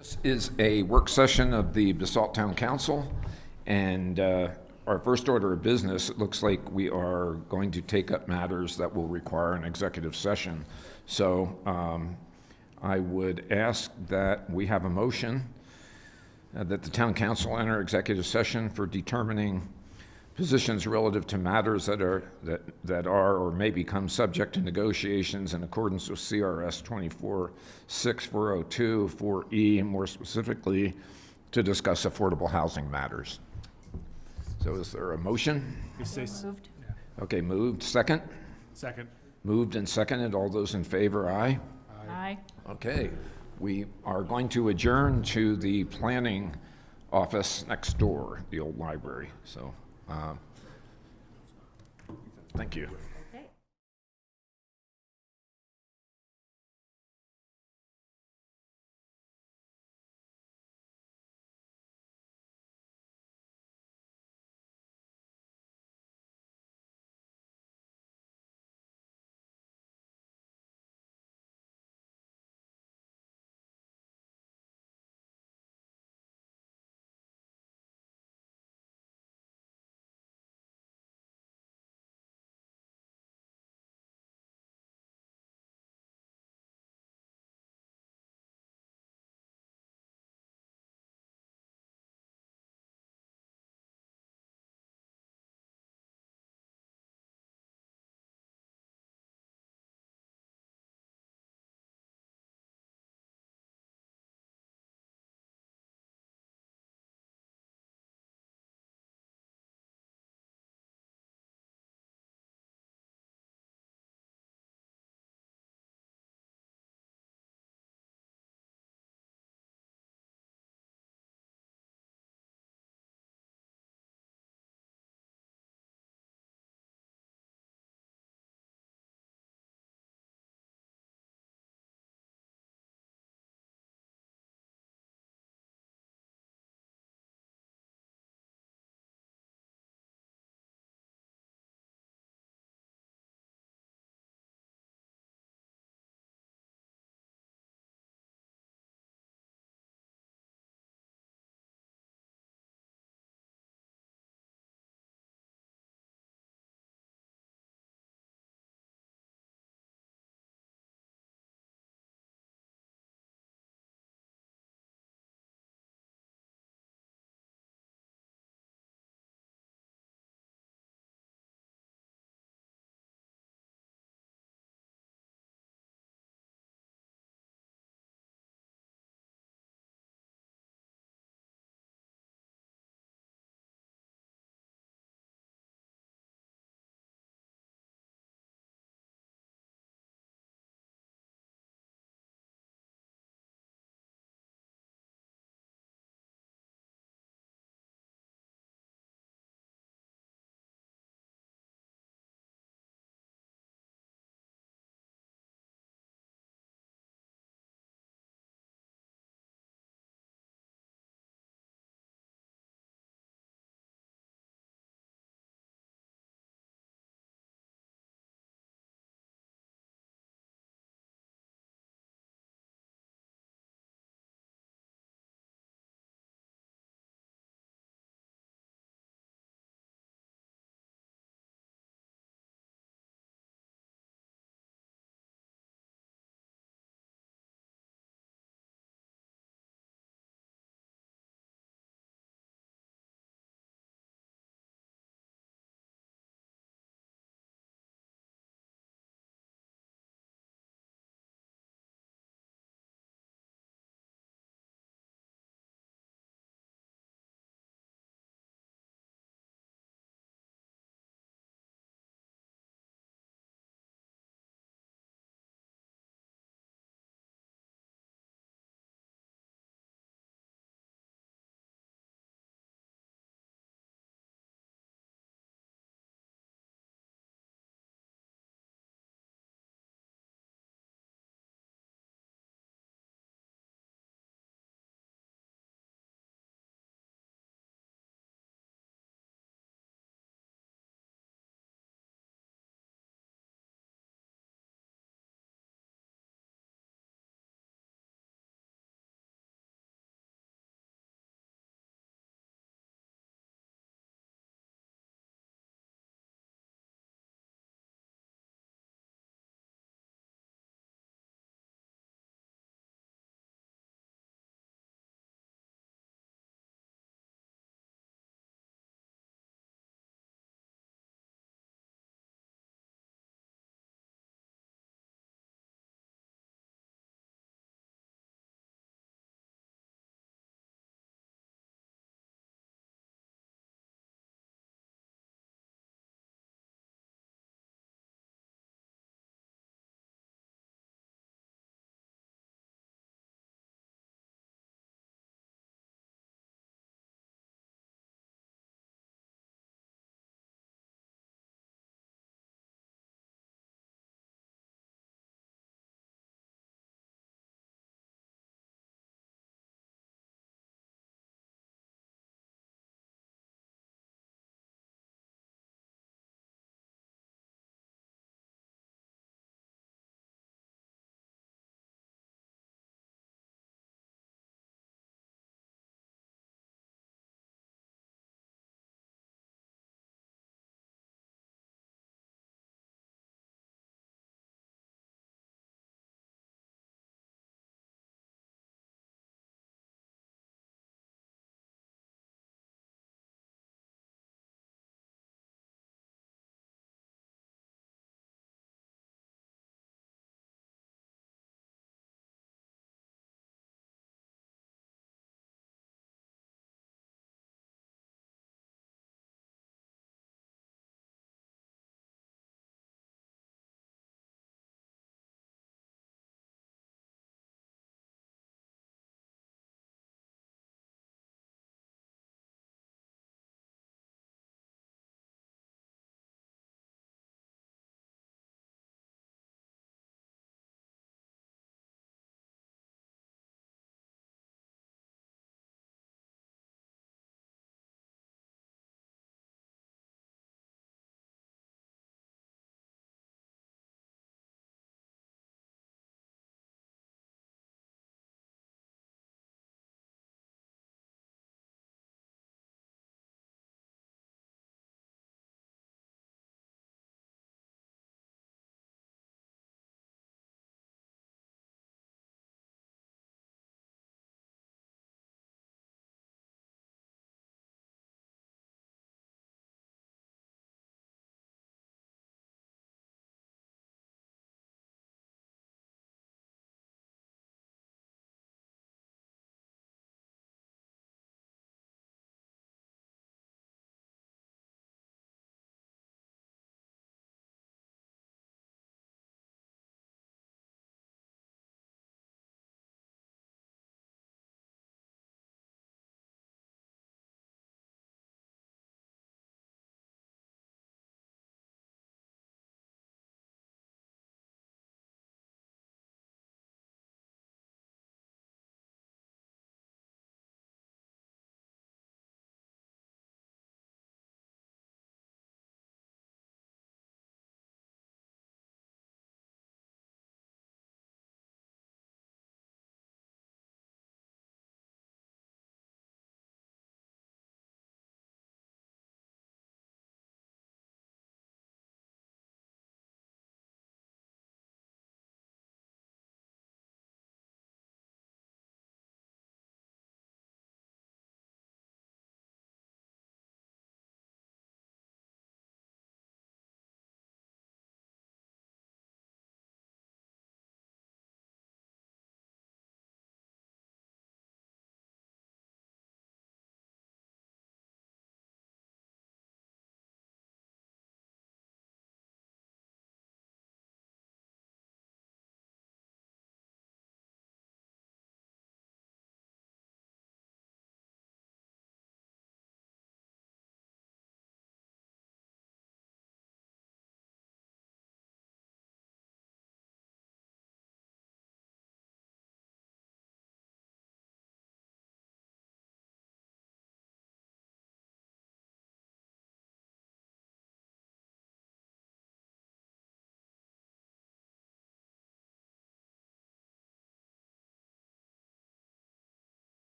This is a work session of the Basalt Town Council, and our first order of business, it looks like we are going to take up matters that will require an executive session. So I would ask that we have a motion that the Town Council enter executive session for determining positions relative to matters that are or may become subject to negotiations in accordance with CRS 24-6402 4E, and more specifically, to discuss affordable housing matters. So is there a motion? Moved. Okay, moved. Second? Second. Moved and seconded. All those in favor, aye? Aye. Okay, we are going to adjourn to the planning office next door, the old library. So, thank you.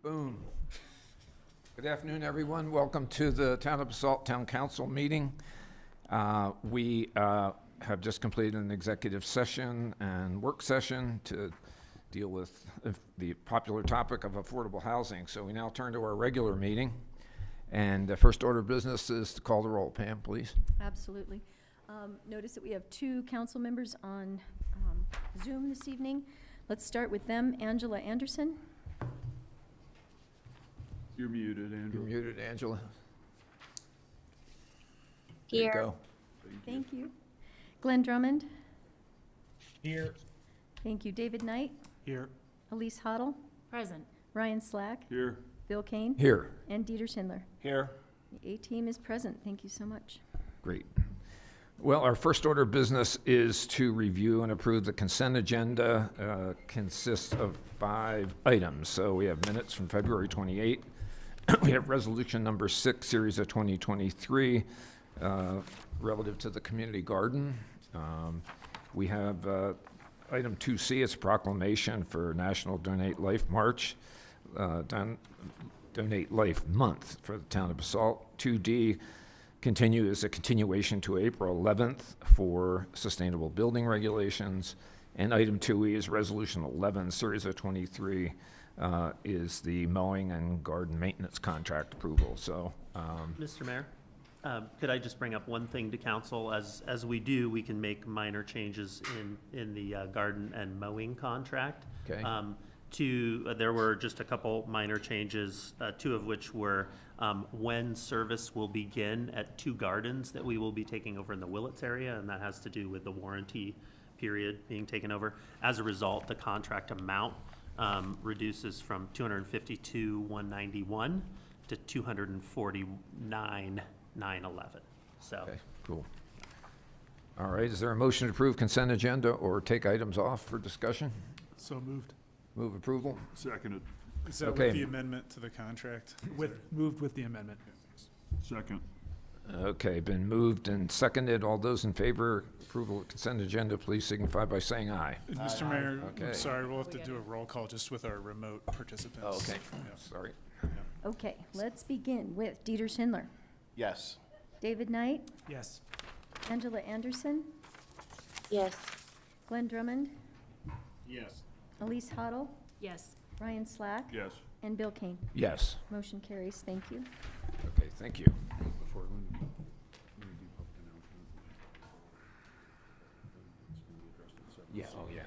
Boom. Good afternoon, everyone. Welcome to the Town of Basalt Town Council meeting. We have just completed an executive session and work session to deal with the popular topic of affordable housing. So we now turn to our regular meeting. And the first order of business is to call the roll. Pam, please. Absolutely. Notice that we have two council members on Zoom this evening. Let's start with them. Angela Anderson. You're muted, You're Andrew. muted, Angela. There you Here. go. Thank you. Glenn Drummond. Here. Thank you. David Knight. Here. Elise Hoddle. Present. Ryan Slack. Here. Bill Kane. Here. And Dieter Schindler. Here. The A-team is present. Thank you so much. Great. Well, our first order of business is to review and approve the consent agenda. Consists of 5 items. So we have minutes from February 28. We have resolution number 6, series of 2023, relative to the community garden. We have item 2C, it's a proclamation for National Donate Life March, Donate Life Month for the town of Basalt. 2D is a continuation to April 11th for sustainable building regulations. And item 2E is resolution 11, series of 23, is the mowing and garden maintenance contract approval. So, Mr. Mayor, could I just bring up one thing to council? As we do, we can make minor changes in the garden and mowing contract. Okay. There were just a couple minor changes, 2 of which were when service will begin at 2 gardens that we will be taking over in the Willits area, and that has to do with the warranty period being taken over. As a result, the contract amount reduces from $252,191 to $249,911. So. okay, cool. All right, is there a motion to approve consent agenda or take items off for discussion? So moved. Move approval? Seconded. Is that Okay. with the amendment to the contract? Moved with the amendment. Second. Okay, been moved and seconded. All those in favor approval of consent agenda, please signify by saying aye. Mr. Mayor, Okay. I'm sorry, we'll have to do a roll call just with our remote participants. Oh, okay, Yeah. sorry. Okay, let's begin with Dieter Schindler. Yes. David Knight. Yes. Angela Anderson. Yes. Glenn Drummond. Yes. Elise Hoddle. Yes. Ryan Slack. Yes. And Bill Kane. Yes, Motion carries. Thank you. okay, thank you. Before Linda, Yeah, oh, yeah.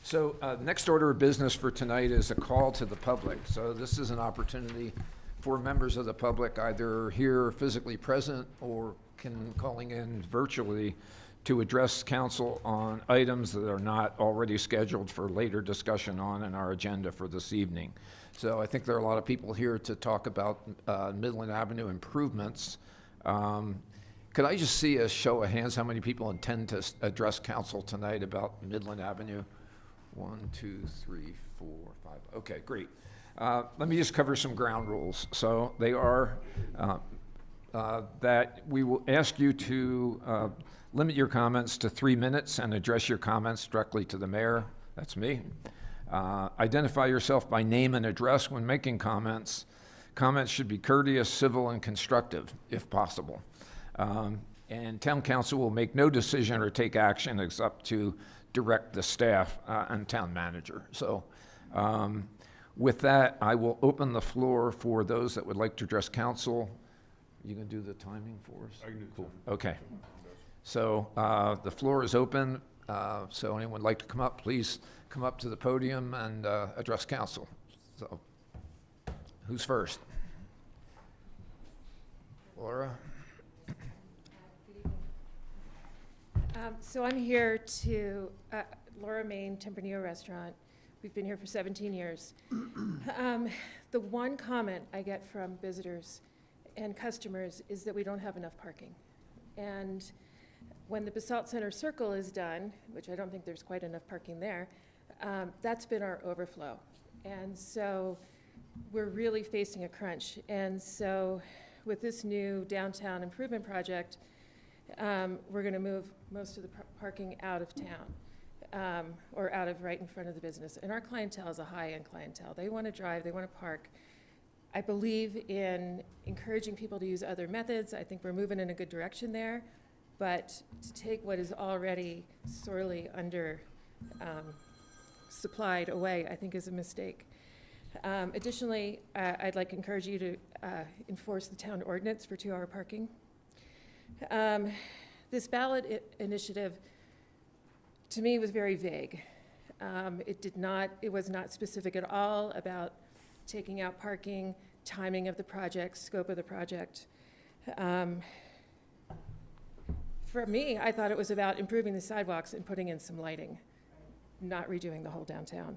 So, next order of business for tonight is a call to the public. So this is an opportunity for members of the public, either here physically present or calling in virtually, to address council on items that are not already scheduled for later discussion on in our agenda for this evening. So I think there are a lot of people here to talk about Midland Avenue improvements. Could I just see a show of hands, how many people intend to address council tonight about Midland Avenue? 1, 2, 3, 4, 5. Okay, great. Let me just cover some ground rules. So they are that we will ask you to limit your comments to 3 minutes and address your comments directly to the mayor. That's me. Identify yourself by name and address when making comments. Comments should be courteous, civil, and constructive, if possible. And town council will make no decision or take action except to direct the staff and town manager. So with that, I will open the floor for those that would like to address council. You gonna do the timing for us? I can do Cool. Okay. So the floor is open. So anyone would like to come up, please come up to the podium and address council. So who's first? Laura? So I'm here to, Laura Main, Tempranillo Restaurant. We've been here for 17 years. The one comment I get from visitors and customers is that we don't have enough parking. And when the Basalt Center Circle is done, which I don't think there's quite enough parking there, that's been our overflow. And so we're really facing a crunch. And so with this new downtown improvement project, we're going to move most of the parking out of town. or out of right in front of the business. And our clientele is a high-end clientele. They want to drive, they want to park. I believe in encouraging people to use other methods. I think we're moving in a good direction there. But to take what is already sorely under supplied away, I think is a mistake. Additionally, I'd like to encourage you to enforce the town ordinance for 2-hour parking. This ballot initiative, to me, was very vague. It was not specific at all about taking out parking, timing of the project, scope of the project. For me, I thought it was about improving the sidewalks and putting in some lighting, not redoing the whole downtown.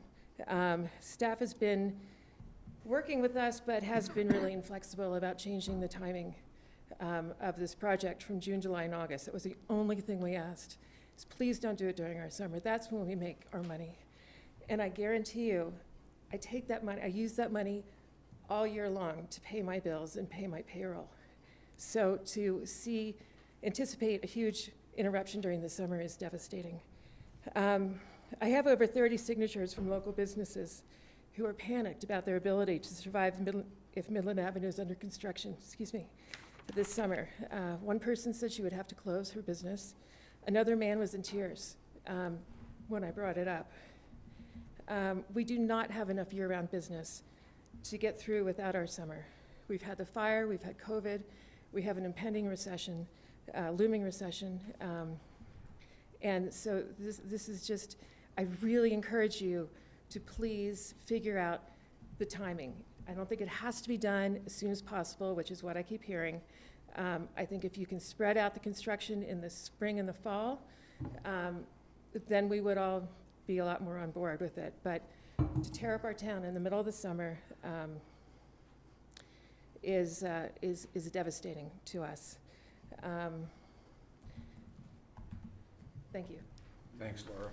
Staff has been working with us, but has been really inflexible about changing the timing of this project from June, July, and August. That was the only thing we asked, is please don't do it during our summer. That's when we make our money. And I guarantee you, I take that money, I use that money all year long to pay my bills and pay my payroll. So to anticipate a huge interruption during the summer is devastating. I have over 30 signatures from local businesses who are panicked about their ability to survive if Midland Avenue is under construction, this summer. One person said she would have to close her business. Another man was in tears when I brought it up. We do not have enough year-round business to get through without our summer. We've had the fire, we've had COVID, we have an impending recession, looming recession. And so this is just, I really encourage you to please figure out the timing. I don't think it has to be done as soon as possible, which is what I keep hearing. I think if you can spread out the construction in the spring and the fall, then we would all be a lot more on board with it. But to tear up our town in the middle of the summer is devastating to us. Thank you. Thanks, Laura.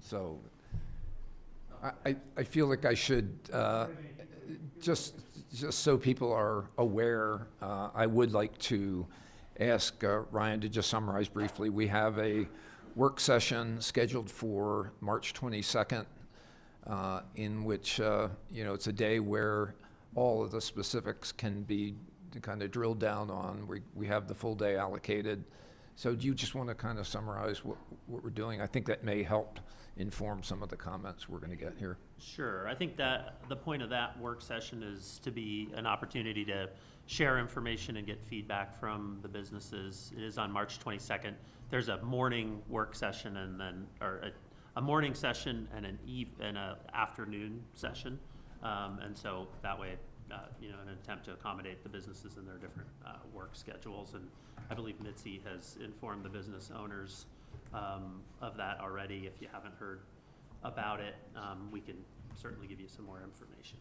So I feel like I should, just so people are aware, I would like to ask Ryan to just summarize briefly. We have a work session scheduled for March 22nd, in which, it's a day where all of the specifics can be kind of drilled down on. We have the full day allocated. So do you just want to kind of summarize what we're doing? I think that may help inform some of the comments we're going to get here. Sure. I think that the point of that work session is to be an opportunity to share information and get feedback from the businesses. It is on March 22nd. There's a morning work session and then, or a morning session and an afternoon session. And so that way, in an attempt to accommodate the businesses in their different work schedules. And I believe Mitzi has informed the business owners of that already. If you haven't heard about it, we can certainly give you some more information.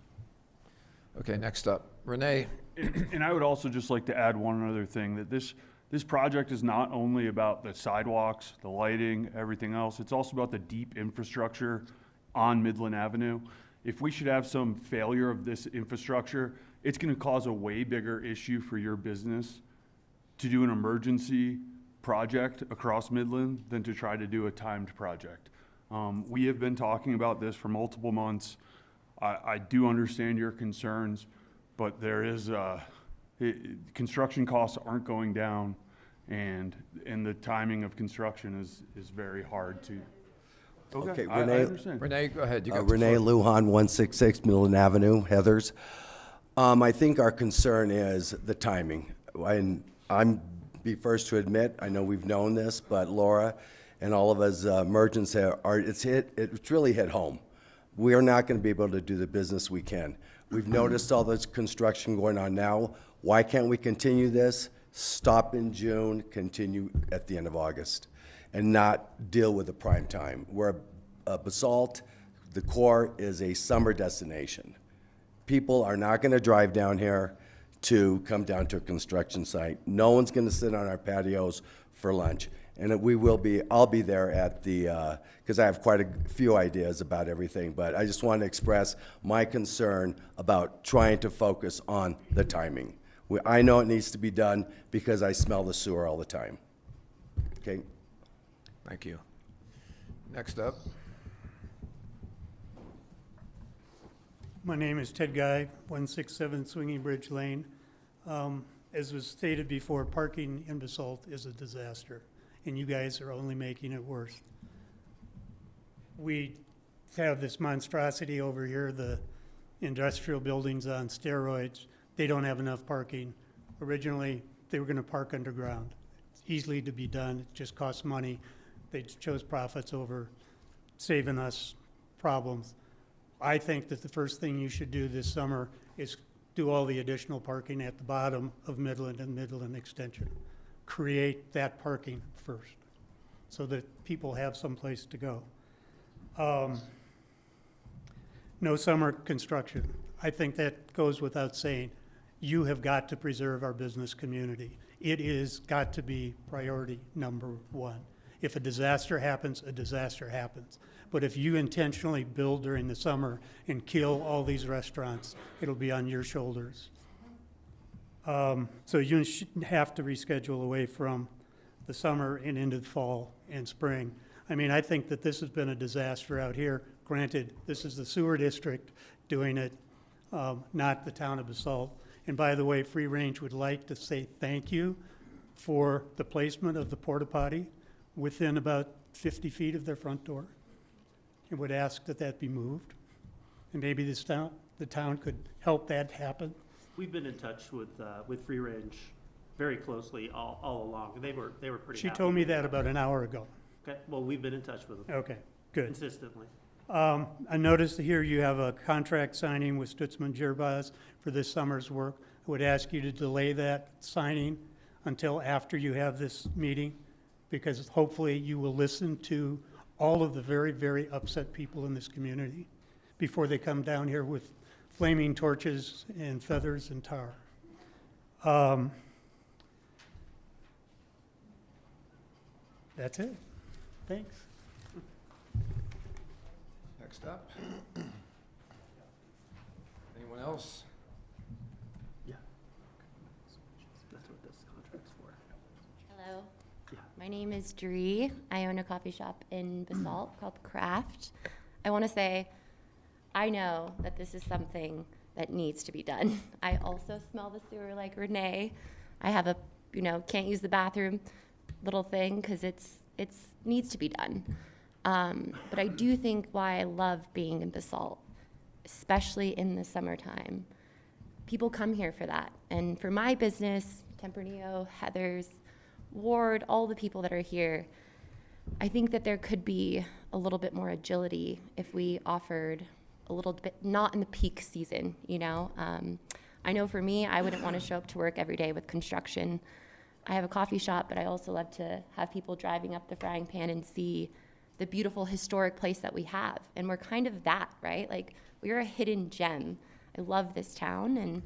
Okay, next up, Renee. And I would also just like to add one other thing, that this project is not only about the sidewalks, the lighting, everything else. It's also about the deep infrastructure on Midland Avenue. If we should have some failure of this infrastructure, it's going to cause a way bigger issue for your business to do an emergency project across Midland than to try to do a timed project. We have been talking about this for multiple months. I do understand your concerns, but there is construction costs aren't going down, and the timing of construction is very hard to. Okay, I Renee. understand. Renee, go ahead. You got the Renee floor. Lujan, 166 Midland Avenue, Heathers. I think our concern is the timing. And I'm be first to admit, I know we've known this, but Laura and all of us merchants it's really hit home. We are not going to be able to do the business we can. We've noticed all this construction going on now. Why can't we continue this? Stop in June, continue at the end of August, and not deal with the prime time. Where Basalt, the core, is a summer destination. People are not going to drive down here to come down to a construction site. No one's going to sit on our patios for lunch. And I'll be there at the, because I have quite a few ideas about everything, but I just want to express my concern about trying to focus on the timing. I know it needs to be done because I smell the sewer all the time. Okay? Thank you. Next up, My name is Ted Guy, 167 Swinging Bridge Lane. As was stated before, parking in Basalt is a disaster, and you guys are only making it worse. We have this monstrosity over here, the industrial buildings on steroids. They don't have enough parking. Originally, they were going to park underground. It's easily to be done, it just costs money. They chose profits over saving us problems. I think that the first thing you should do this summer is do all the additional parking at the bottom of Midland and Midland Extension. Create that parking first, so that people have someplace to go. No summer construction. I think that goes without saying. You have got to preserve our business community. It is got to be priority number one. If a disaster happens, a disaster happens. But if you intentionally build during the summer and kill all these restaurants, it'll be on your shoulders. So you have to reschedule away from the summer and into the fall and spring. I mean, I think that this has been a disaster out here. Granted, this is the sewer district doing it, not the town of Basalt. And by the way, Free Range would like to say thank you for the placement of the porta potty within about 50 feet of their front door. And would ask that that be moved. And maybe the town could help that happen. We've been in touch with Free Range very closely all along. They were pretty She happy told me with that it. about an hour ago. Okay, well, we've been in touch with them Okay, good. consistently. I noticed here you have a contract signing with Stutzman Gerbaz for this summer's work. I would ask you to delay that signing until after you have this meeting, because hopefully you will listen to all of the very, very upset people in this community before they come down here with flaming torches and feathers and tar. That's it. Thanks. next up. Anyone else? Yeah. That's what this contract's for. Hello. Yeah. My name is Dree. I own a coffee shop in Basalt called Craft. I want to say, I know that this is something that needs to be done. I also smell the sewer like Renee. I have a, can't use the bathroom little thing because it's needs to be done. But I do think why I love being in Basalt, especially in the summertime, people come here for that. And for my business, Tempranillo, Heather's, Ward, all the people that are here, I think that there could be a little bit more agility if we offered a little bit, not in the peak season, I know for me, I wouldn't want to show up to work every day with construction. I have a coffee shop, but I also love to have people driving up the frying pan and see the beautiful historic place that we have. And we're kind of that, right? Like, we're a hidden gem. I love this town, and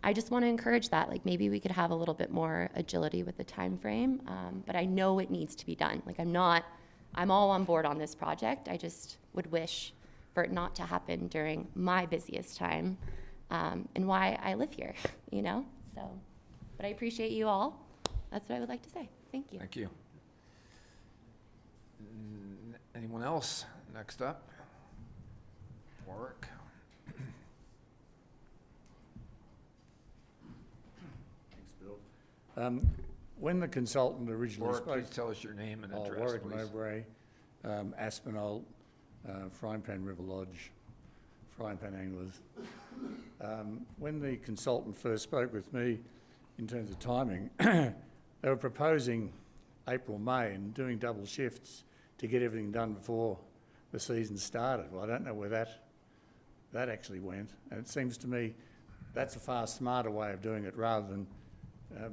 I just want to encourage that. Like, maybe we could have a little bit more agility with the time frame, but I know it needs to be done. Like, I'm all on board on this project. I just would wish for it not to happen during my busiest time, and why I live here, So, but I appreciate you all. That's what I would like to say. Thank you. Thank you. Anyone else? Next up. Warwick. Thanks, Bill. When the consultant originally Warwick, spoke, please tell us your name and address, Warwick please. Mowbray, Aspinall, Frying Pan River Lodge, Frying Pan Anglers. When the consultant first spoke with me in terms of timing, they were proposing April, May and doing double shifts to get everything done before the season started. Well, I don't know where that actually went. And it seems to me that's a far smarter way of doing it rather than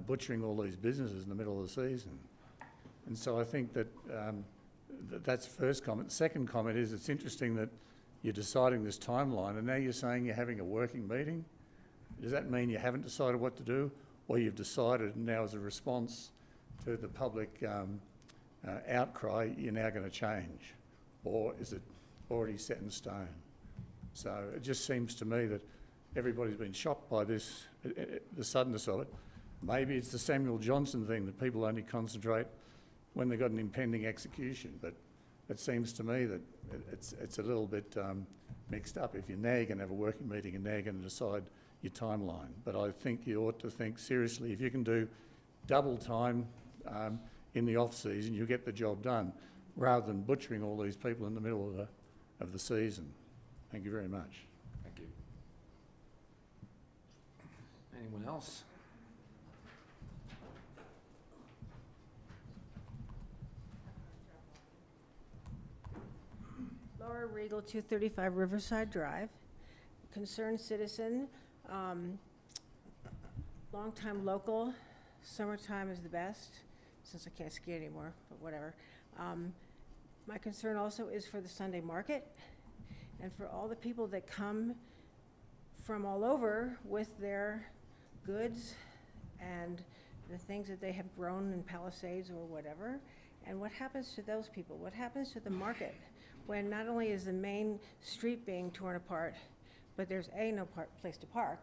butchering all these businesses in the middle of the season. And so I think that that's the first comment. The second comment is it's interesting that you're deciding this timeline and now you're saying you're having a working meeting. Does that mean you haven't decided what to do, or you've decided and now as a response to the public outcry, you're now going to change? Or is it already set in stone? So it just seems to me that everybody's been shocked by this, the suddenness of it. Maybe it's the Samuel Johnson thing that people only concentrate when they've got an impending execution. But it seems to me that it's a little bit mixed up. If you're now going to have a working meeting and now you're going to decide your timeline. But I think you ought to think seriously, if you can do double time in the off-season, you get the job done, rather than butchering all these people in the middle of the season. Thank you very much. Thank you. Anyone else? Laura Regal, 235 Riverside Drive, concerned citizen, longtime local. Summertime is the best, since I can't ski anymore, but whatever. My concern also is for the Sunday market and for all the people that come from all over with their goods and the things that they have grown in Palisades or whatever. And what happens to those people? What happens to the market when not only is the main street being torn apart, but there's no place to park,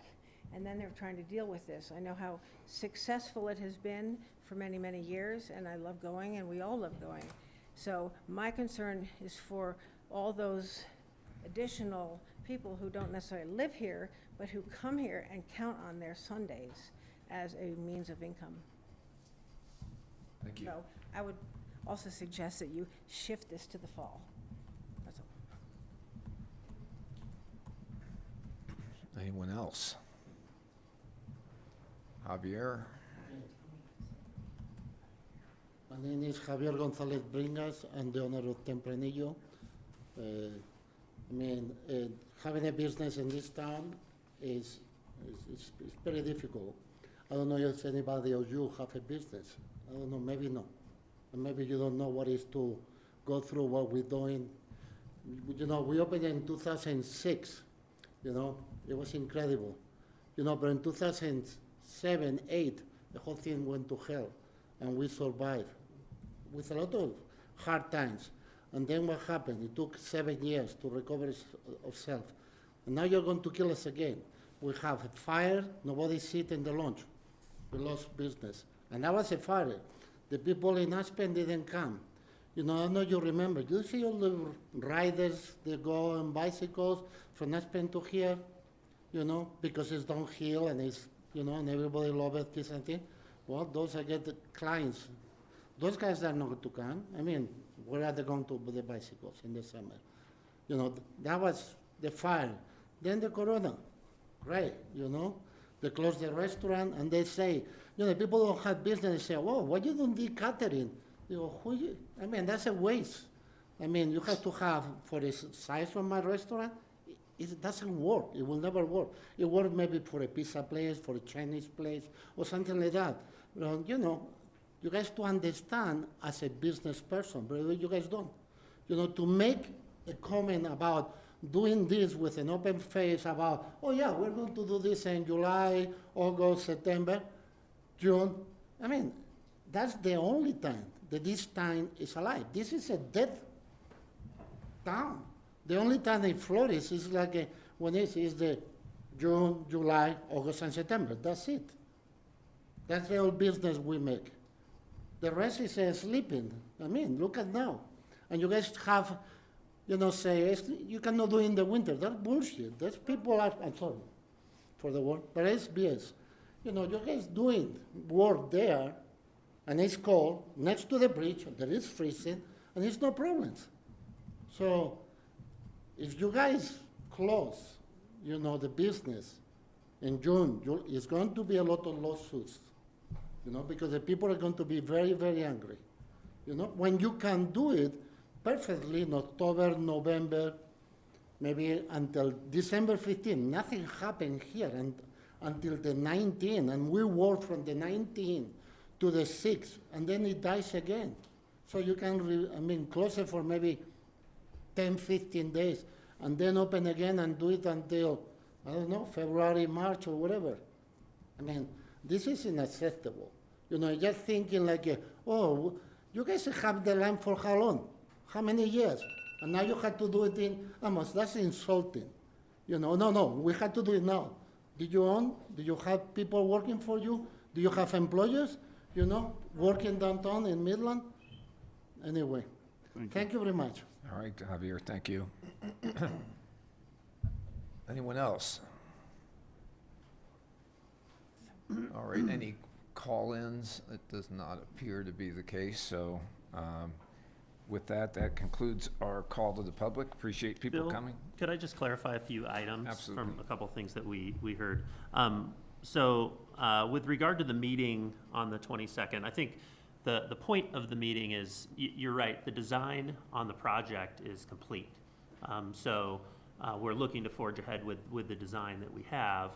and then they're trying to deal with this. I know how successful it has been for many, many years, and I love going, and we all love going. So my concern is for all those additional people who don't necessarily live here, but who come here and count on their Sundays as a means of income. Thank you. So I would also suggest that you shift this to the fall. That's all. Anyone else? Javier? My name is Javier Gonzalez Bringas. I'm the owner of Tempranillo. Having a business in this town is very difficult. I don't know if anybody of you have a business. I don't know, maybe not. And maybe you don't know what is to go through what we're doing. You know, we opened in 2006, you know, it was incredible. You know, but in 2007, 8, the whole thing went to hell, and we survived with a lot of hard times. And then what happened? It took 7 years to recover ourselves. And now you're going to kill us again. We have a fire, nobody sit in the lounge. We lost business. And that was a fire. The people in Aspen didn't come. You know, I know you remember. You see all the riders, they go on bicycles from Aspen to here, you know, because it's downhill and it's, you know, and everybody loves it, this and that. Well, those are the clients. Those guys are not going to come. I mean, where are they going to with the bicycles in the summer? You know, that was the fire. Then the corona, right, you know? They close the restaurant and they say, you know, people don't have business. They say, oh, why you don't do catering? You go, I mean, that's a waste. I mean, you have to have, for the size of my restaurant, it doesn't work. It will never work. It works maybe for a pizza place, for a Chinese place, or something like that. But, you know, you guys to understand as a business person, but you guys don't. You know, to make a comment about doing this with an open face about, oh yeah, we're going to do this in July, August, September, June. I mean, that's the only time that this time is alive. This is a dead town. The only time they flourish is like when it is the June, July, August, and September. That's it. That's the old business we make. The rest is sleeping. I mean, look at now. And you guys have, you know, say, you cannot do it in the winter. That's bullshit. That's people are, I'm sorry for the word, but it's BS. You know, you guys doing work there, and it's cold, next to the bridge, there is freezing, and it's no problems. So, if you guys close, you know, the business in June, it's going to be a lot of lawsuits, you know, because the people are going to be very, very angry. You know, when you can do it perfectly in October, November, maybe until December 15, nothing happened here until the 19th, and we work from the 19th to the 6th, and then it dies again. So you can, close it for maybe 10, 15 days, and then open again and do it until, I don't know, February, March, or whatever. I mean, this is unacceptable. You know, just thinking like, oh, you guys have the land for how long? How many years? And now you have to do it in Amos. That's insulting. You know, no, we have to do it now. Did you own? Do you have people working for you? Do you have employers, you know, working downtown in Midland? Anyway, thank you very much. All right, Javier, thank you. Anyone else? All right, any call-ins? It does not appear to be the case, so with that, that concludes our call to the public. Appreciate people Bill, coming. could I just clarify a few items Absolutely. from a couple things that we heard? With regard to the meeting on the 22nd, I think the point of the meeting is, you're right, the design on the project is complete. We're looking to forge ahead with the design that we have.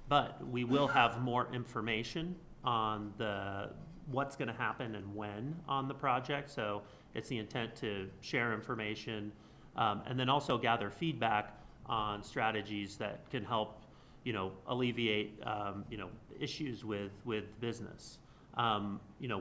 But we will have more information on what's going to happen and when on the project. So it's the intent to share information and then also gather feedback on strategies that can help, alleviate, issues with business.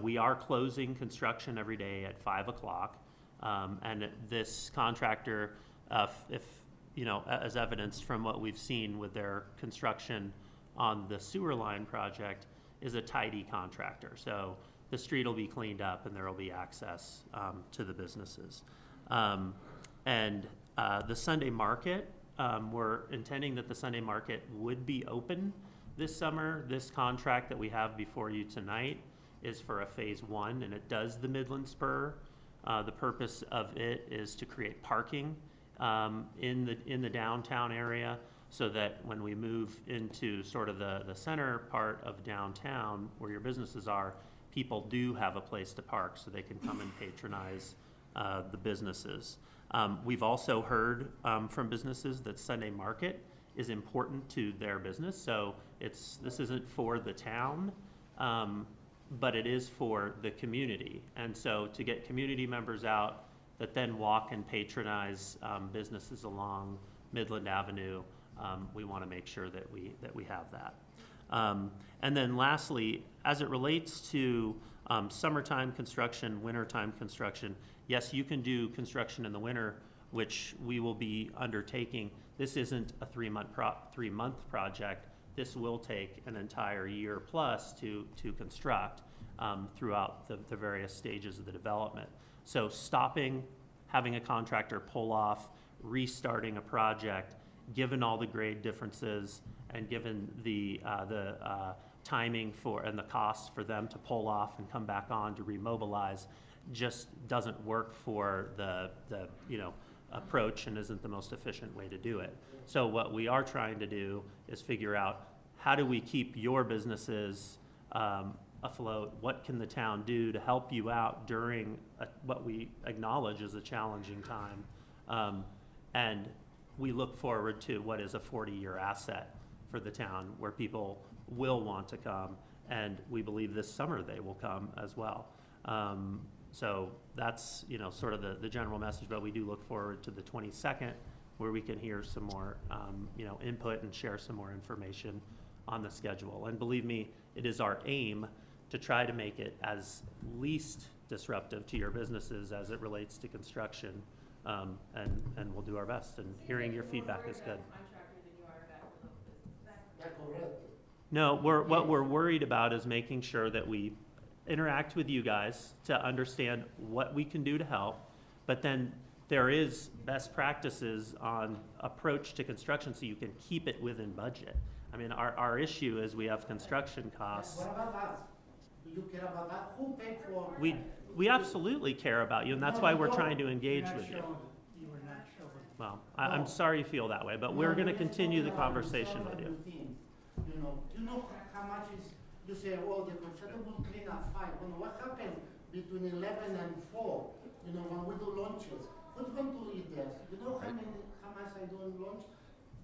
We are closing construction every day at 5 o'clock. And this contractor, as evidenced from what we've seen with their construction on the sewer line project, is a tidy contractor. So the street will be cleaned up and there will be access to the businesses. The Sunday market, we're intending that the Sunday market would be open this summer. This contract that we have before you tonight is for a phase 1, and it does the Midland Spur. The purpose of it is to create parking in the downtown area, so that when we move into sort of the center part of downtown where your businesses are, people do have a place to park so they can come and patronize the businesses. We've also heard from businesses that Sunday market is important to their business. So this isn't for the town, but it is for the community. And so to get community members out that then walk and patronize businesses along Midland Avenue, we want to make sure that we have that. And then lastly, as it relates to summertime construction, wintertime construction, yes, you can do construction in the winter, which we will be undertaking. This isn't a three-month project. This will take an entire year plus to construct throughout the various stages of the development. So stopping, having a contractor pull off, restarting a project, given all the grade differences and given the timing and the costs for them to pull off and come back on to remobilize, just doesn't work for the approach and isn't the most efficient way to do it. So what we are trying to do is figure out, how do we keep your businesses afloat? What can the town do to help you out during what we acknowledge is a challenging time? And we look forward to what is a 40-year asset for the town, where people will want to come, and we believe this summer they will come as well. So that's sort of the general message, but we do look forward to the 22nd, where we can hear some more input and share some more information on the schedule. And believe me, it is our aim to try to make it as least disruptive to your businesses as it relates to construction. And we'll do our best, and hearing your feedback is good. No, what we're worried about is making sure that we interact with you guys to understand what we can do to help, but then there is best practices on approach to construction so you can keep it within budget. I mean, our issue is we have construction costs. What about us? Do you care about that? Who paid for? We absolutely care about you, and that's why we're trying to engage with you. You were not shown. Well, I'm sorry you feel that way, but we're going to continue the conversation with you. Do you know how much is, you say, oh, the contractor will clean at 5. Well, what happened between 11 and 4, when we do lunches? Who's going to eat this? You know how much I do in lunch?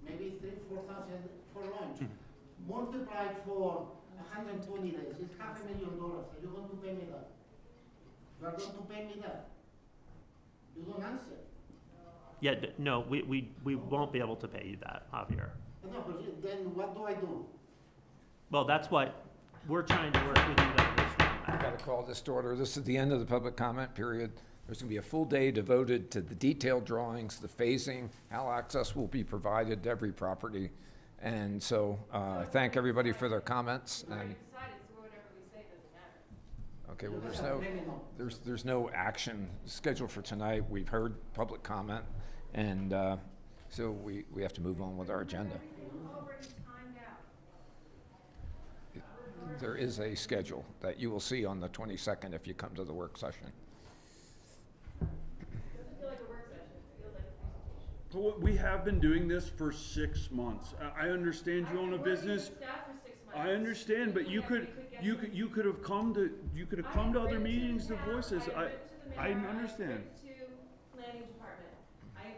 Maybe 3,000-4,000 for lunch. Multiplied for 120 days, it's $500,000. Are you going to pay me that? You are going to pay me that? You don't answer. Yeah, no, we won't be able to pay you that, Javier. No, but then what do I do? Well, that's what we're trying to work with you to understand I that. got to call this to order. This is the end of the public comment period. There's going to be a full day devoted to the detailed drawings, the phasing, how access will be provided to every property. And so I thank everybody for their comments. And Okay, well, there's no action scheduled for tonight. We've heard public comment, and so we have to move on with our agenda. There is a schedule that you will see on the 22nd if you come to the work session. But we have been doing this for 6 months. I understand you own a business. I understand, but you could have come to other meetings to voice this. I understand. To planning department.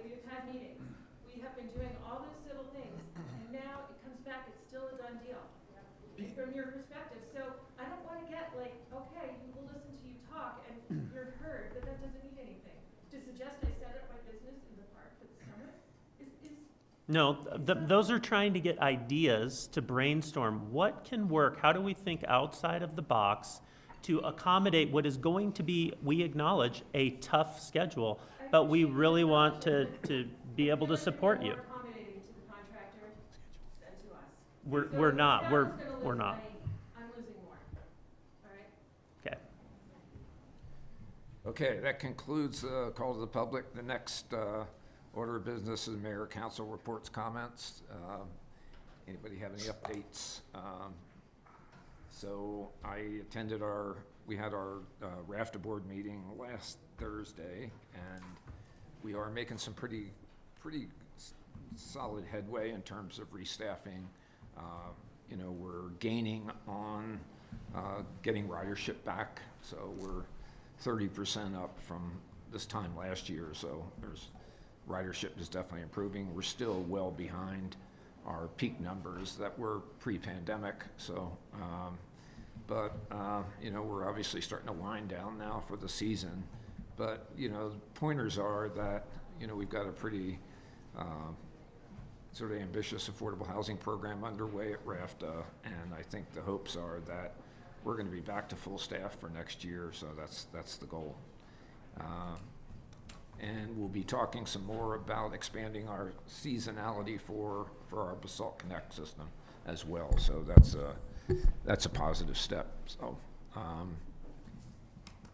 We've had meetings. We have been doing all those civil things, and now it comes back, it's still a done deal. From your perspective, so I don't wanna get like, okay, we'll listen to you talk and you're heard, but that doesn't mean anything. To suggest I set up my business in the park for the summer is No, those are trying to get ideas to brainstorm what can work, how do we think outside of the box to accommodate what is going to be, we acknowledge, a tough schedule, but we really want to be able to support you. more accommodating to the contractor than to us. We're not, we're not. I'm losing more, all right? Okay. Okay, that concludes the call to the public. The next order of business is mayor, council reports, comments. Anybody have any updates? So I attended we had our rafter board meeting last Thursday, and we are making some pretty solid headway in terms of restaffing. We're gaining on getting ridership back, so we're 30% up from this time last year, so ridership is definitely improving. We're still well behind our peak numbers that were pre-pandemic, so, we're obviously starting to wind down now for the season. But, pointers are that, we've got a pretty sort of ambitious affordable housing program underway at RAFTA, and I think the hopes are that we're going to be back to full staff for next year, so that's the goal. And we'll be talking some more about expanding our seasonality for our Basalt Connect system as well, so that's a positive step. So,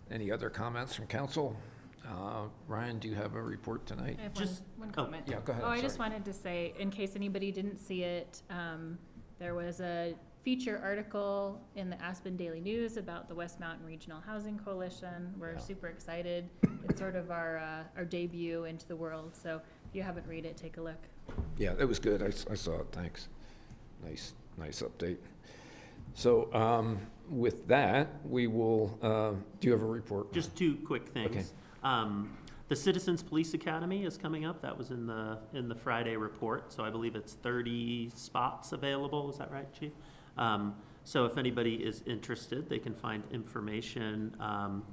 any other comments from council? Ryan, do you have a report tonight? I have Just- one comment. Yeah, go ahead. Oh, I I'm just sorry. wanted to say, in case anybody didn't see it, there was a feature article in the Aspen Daily News about the West Mountain Regional Housing Coalition. We're Yeah. super excited. It's sort of our debut into the world, so if you haven't read it, take a look. Yeah, it was good. I saw it. Thanks. Nice update. So, with that, we will, do you have a report? Just two quick things. The Citizens Police Academy is coming up. That was in the Friday report, so I believe it's 30 spots available. Is that right, Chief? So if anybody is interested, they can find information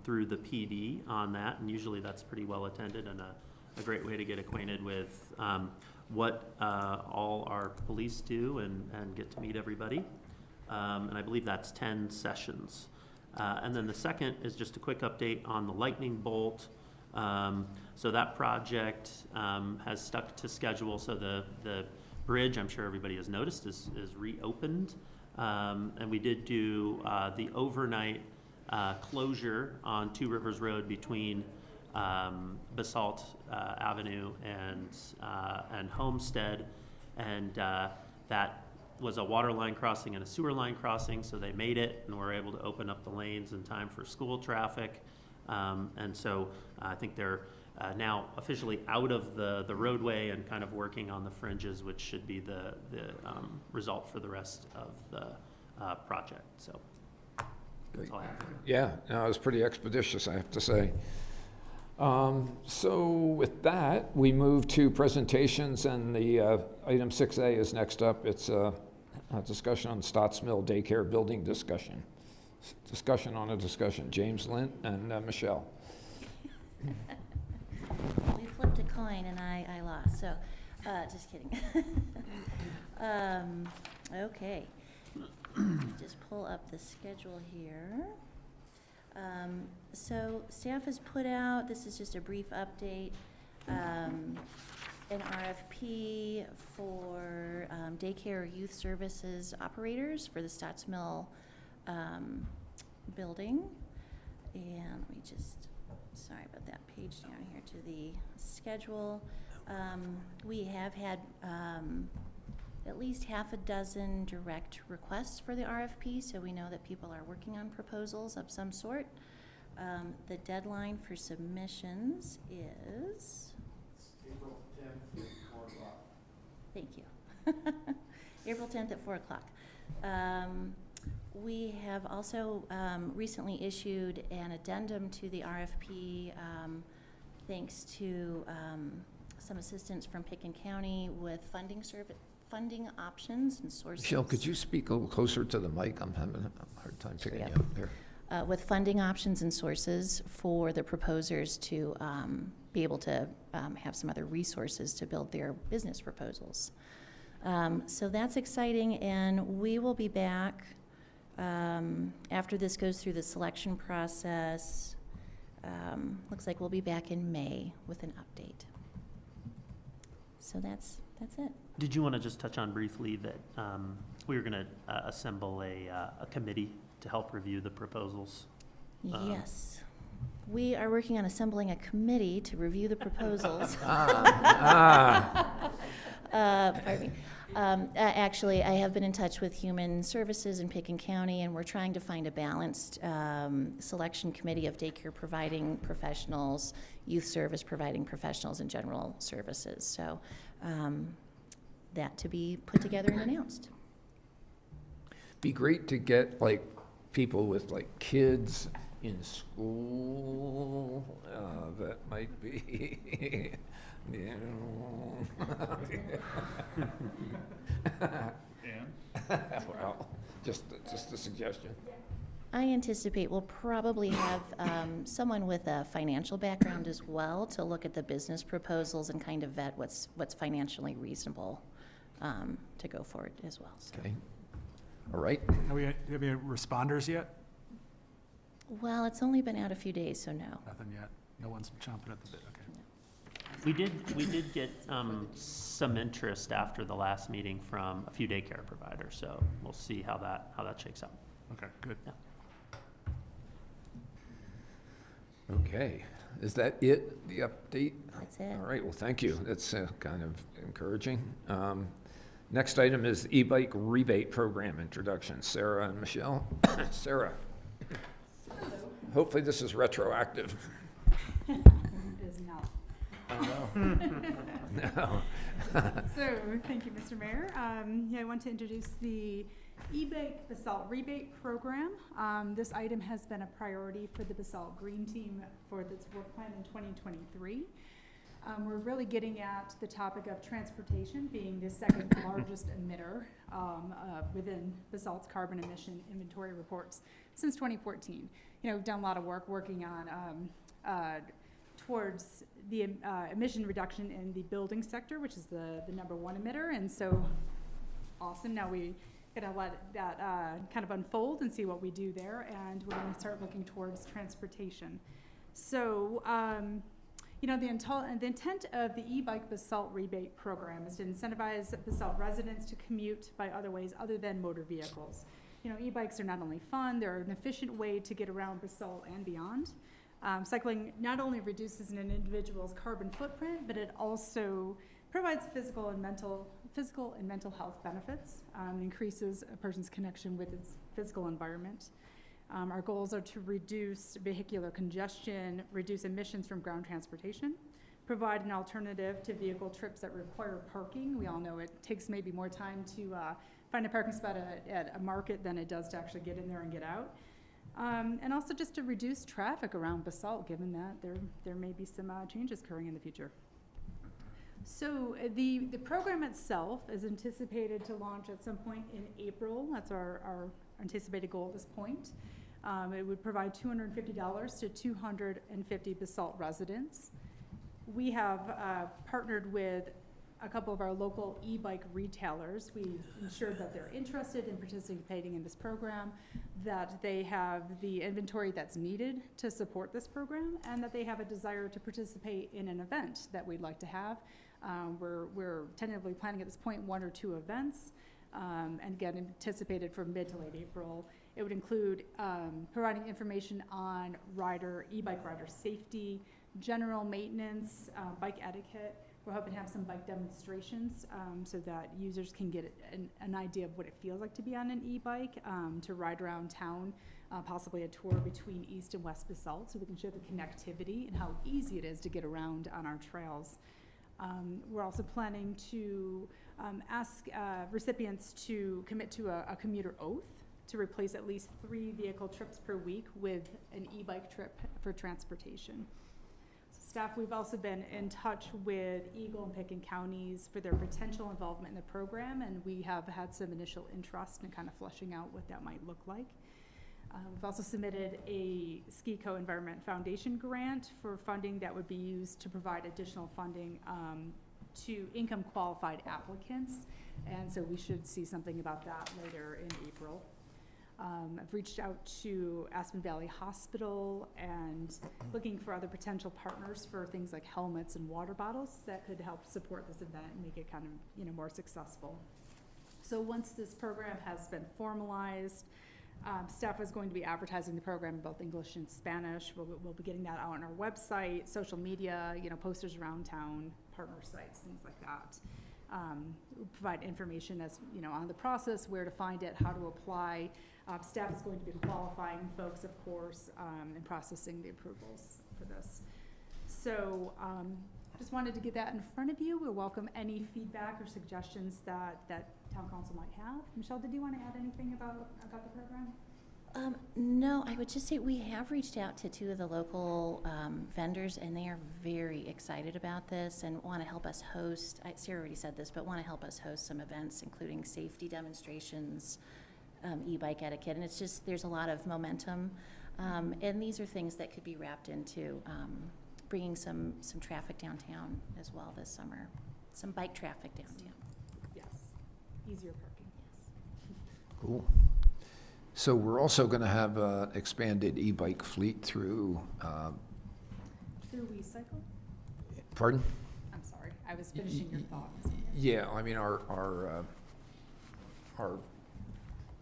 through the PD on that, and usually that's pretty well attended and a great way to get acquainted with what all our police do and get to meet everybody. And I believe that's 10 sessions. And then the second is just a quick update on the lightning bolt. So that project has stuck to schedule. So the bridge, I'm sure everybody has noticed, is reopened. And we did do the overnight closure on Two Rivers Road between Basalt Avenue and Homestead. And that was a water line crossing and a sewer line crossing, so they made it and were able to open up the lanes in time for school traffic. And so I think they're now officially out of the roadway and kind of working on the fringes, which should be the result for the rest of the project. So that's all I have. Yeah, no, it was pretty expeditious, I have to say. So with that, we move to presentations, and the item 6A is next up. It's a discussion on Stotts Mill Daycare Building discussion. Discussion on a discussion. James Lint and Michelle. We flipped a coin and I lost, so, just kidding. Okay. Just pull up the schedule here. So staff has put out, this is just a brief update, an RFP for daycare youth services operators for the Stotts Mill building. And let me just, sorry about that page down here to the schedule. We have had at least half a dozen direct requests for the RFP, so we know that people are working on proposals of some sort. The deadline for submissions is April 10th at 4 o'clock. Thank you. April 10th at 4 o'clock. We have also recently issued an addendum to the RFP thanks to some assistance from Picken County with funding options and sources. Michelle, could you speak a little closer to the mic? I'm having a hard time picking you up there. With funding options and sources for the proposers to be able to have some other resources to build their business proposals. So that's exciting, and we will be back after this goes through the selection process. Looks like we'll be back in May with an update. So that's it. Did you want to just touch on briefly that we were going to assemble a committee to help review the proposons? Yes. We are working on assembling a committee to review the proposals. Pardon me. Actually, I have been in touch with Human Services in Picken County, and we're trying to find a balanced selection committee of daycare providing professionals, youth service providing professionals, and general services. So that to be put together and announced. Be great to get like people with like kids in school that might be, you know. Well, just a suggestion. I anticipate we'll probably have someone with a financial background as well to look at the business proposals and kind of vet what's financially reasonable to go forward as well. So. Okay. All right. Have we any responders yet? Well, it's only been out a few days, so no. Nothing yet. No one's chomping at the bit. Okay. We did get some interest after the last meeting from a few daycare providers, so we'll see how that shakes out. Okay, good. Yeah. Okay. Is that it, the update? That's it. All right, well, thank you. That's kind of encouraging. Next item is e-bike rebate program introduction. Sarah and Michelle. Sarah. Hopefully this is retroactive. It is not. Oh, no. No. So, thank you, Mr. Mayor. Yeah, I want to introduce the e-bike Basalt rebate program. This item has been a priority for the Basalt Green Team for this work plan in 2023. We're really getting at the topic of transportation being the second largest emitter within Basalt's carbon emission inventory reports since 2014. You know, we've done a lot of work working on towards the emission reduction in the building sector, which is the number one emitter, and so awesome. Now we gonna let that kind of unfold and see what we do there, and we're gonna start looking towards transportation. So, you know, the intent of the e-bike Basalt rebate program is to incentivize Basalt residents to commute by other ways other than motor vehicles. You know, e-bikes are not only fun, they're an efficient way to get around Basalt and beyond. Cycling not only reduces an individual's carbon footprint, but it also provides physical and mental health benefits, increases a person's connection with its physical environment. Our goals are to reduce vehicular congestion, reduce emissions from ground transportation, provide an alternative to vehicle trips that require parking. We all know it takes maybe more time to find a parking spot at a market than it does to actually get in there and get out. And also just to reduce traffic around Basalt, given that there may be some changes occurring in the future. So the program itself is anticipated to launch at some point in April. That's our anticipated goal at this point. It would provide $250 to 250 Basalt residents. We have partnered with a couple of our local e-bike retailers. We ensured that they're interested in participating in this program, that they have the inventory that's needed to support this program, and that they have a desire to participate in an event that we'd like to have. We're tentatively planning at this point 1 or 2 events. and again, anticipated for mid to late April. It would include providing information on e-bike rider safety, general maintenance, bike etiquette. We're hoping to have some bike demonstrations so that users can get an idea of what it feels like to be on an e-bike, to ride around town, possibly a tour between East and West Basalt, so we can show the connectivity and how easy it is to get around on our trails. We're also planning to ask recipients to commit to a commuter oath to replace at least 3 vehicle trips per week with an e-bike trip for transportation. So staff, we've also been in touch with Eagle and Picken counties for their potential involvement in the program, and we have had some initial interest in kind of fleshing out what that might look like. We've also submitted a Ski Co-Environment Foundation grant for funding that would be used to provide additional funding to income qualified applicants, and so we should see something about that later in April. I've reached out to Aspen Valley Hospital and looking for other potential partners for things like helmets and water bottles that could help support this event and make it kind of, more successful. So once this program has been formalized, staff is going to be advertising the program in both English and Spanish. We'll be getting that out on our website, social media, posters around town, partner sites, things like that. We'll provide information as, on the process, where to find it, how to apply. Staff is going to be qualifying folks, of course, and processing the approvals for this. So just wanted to get that in front of you. We'll welcome any feedback or suggestions that Town Council might have. Michelle, did you want to add anything about the program? No, I would just say we have reached out to 2 of the local vendors, and they are very excited about this and want to help us host, Sarah already said this, but want to help us host some events, including safety demonstrations, e-bike etiquette, and it's just, there's a lot of momentum. And these are things that could be wrapped into bringing some traffic downtown as well this summer, some bike traffic downtown. Yes, easier parking. Cool. So we're also going to have an expanded e-bike fleet through, Through WeCycle? pardon? I'm sorry, I was finishing your thoughts. Yeah, I mean, our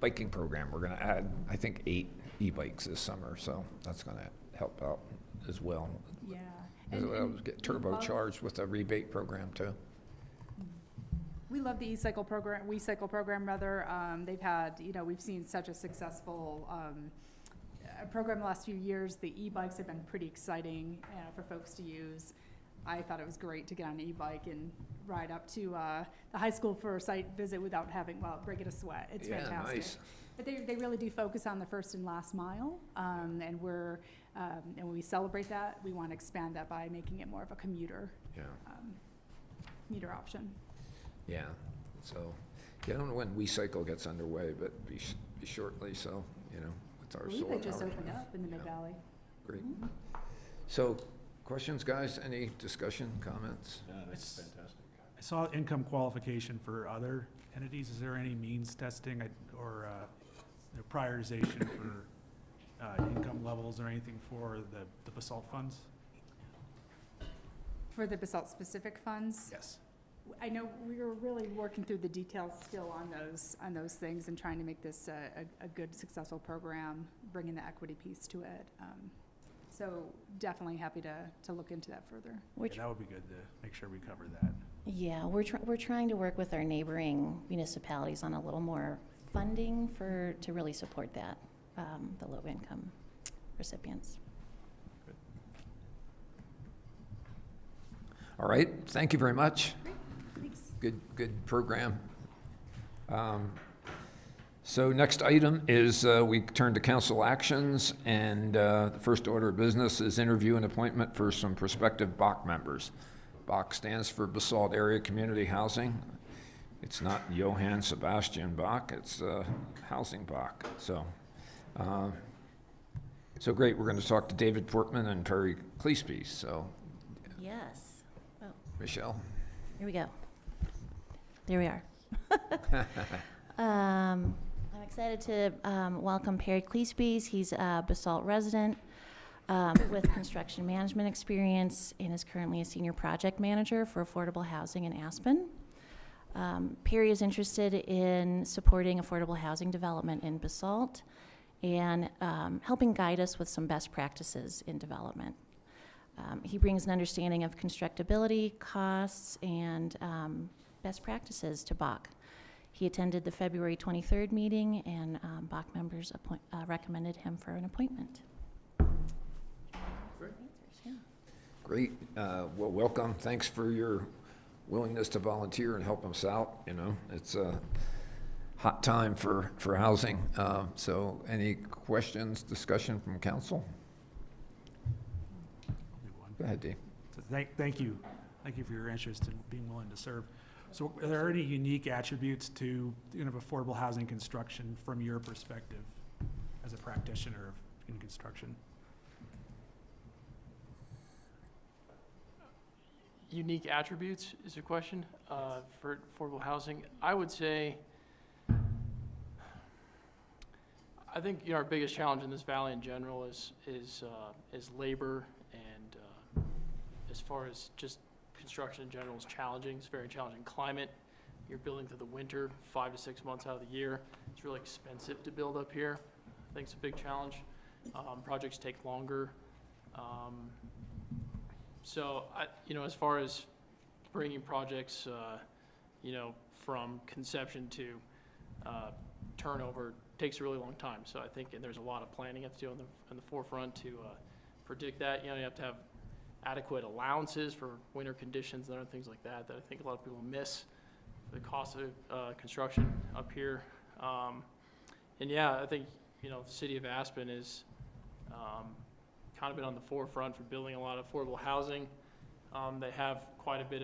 biking program, we're going to add, I think, 8 e-bikes this summer, so that's going to help out as well. Yeah. As well as get turbocharged with a rebate program too. We love the WeCycle program rather. They've had, we've seen such a successful program the last few years. The e-bikes have been pretty exciting for folks to use. I thought it was great to get on an e-bike and ride up to the high school for a site visit without breaking a sweat. It's fantastic. Nice. But they really do focus on the first and last mile, and and when we celebrate that, we want to expand that by making it more of a commuter option. Yeah, so, I don't know when WeCycle gets underway, but be shortly, so, with our I believe solar they just power. opened up in the Mid-Valley. Great. Mhm. So, questions, guys? Any discussion, comments? That's fantastic. I saw income qualification for other entities. Is there any means testing or prioritization for income levels or anything for the Basalt funds? For the Basalt specific funds? Yes. I know we were really working through the details still on those things and trying to make this a good, successful program, bringing the equity piece to it. So definitely happy to look into that further. Yeah, that would be good to make sure we cover that. Yeah, we're trying to work with our neighboring municipalities on a little more funding to really support that, the low income recipients. All right, thank you very much. Great, thanks. Good program. So next item is we turn to council actions, and the first order of business is interview and appointment for some prospective BOC members. BOC stands for Basalt Area Community Housing. It's not Johann Sebastian Bach, it's Housing BOC. So great, we're going to talk to David Portman and Perry Cleespie. So Yes. Oh, Michelle. here we go. There we are. I'm excited to welcome Perry Cleespie. He's a Basalt resident with construction management experience and is currently a senior project manager for affordable housing in Aspen. Perry is interested in supporting affordable housing development in Basalt and helping guide us with some best practices in development. He brings an understanding of constructability, costs, and best practices to Bach. He attended the February 23rd meeting, and Bach members recommended him for an appointment. Great. Yeah. Great. Well, welcome. Thanks for your willingness to volunteer and help us out. You know, it's a hot time for housing. So any questions, discussion from council? Go ahead, Dave. So thank you. Thank you for your interest in being willing to serve. So are there any unique attributes to affordable housing construction from your perspective as a practitioner in construction? Unique attributes is a question for affordable housing. I would say, I think our biggest challenge in this valley in general is labor, and as far as just construction in general is challenging. It's a very challenging climate. You're building through the winter, 5 to 6 months out of the year. It's really expensive to build up here. I think it's a big challenge. Projects take longer. So, as far as bringing projects, from conception to turnover takes a really long time. So I think there's a lot of planning you have to do on the forefront to predict that. You have to have adequate allowances for winter conditions and other things like that I think a lot of people miss the cost of construction up here. And yeah, I think, the city of Aspen is kind of been on the forefront for building a lot of affordable housing. They have quite a bit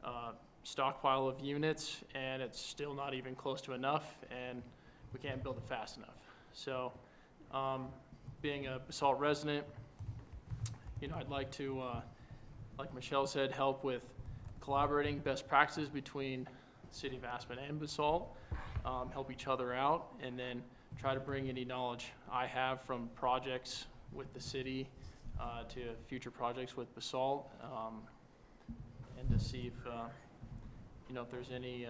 of stockpile of units, and it's still not even close to enough, and we can't build it fast enough. So being a Basalt resident, I'd like to, like Michelle said, help with collaborating best practices between the city of Aspen and Basalt, help each other out, and then try to bring any knowledge I have from projects with the city to future projects with Basalt, and to see if there's any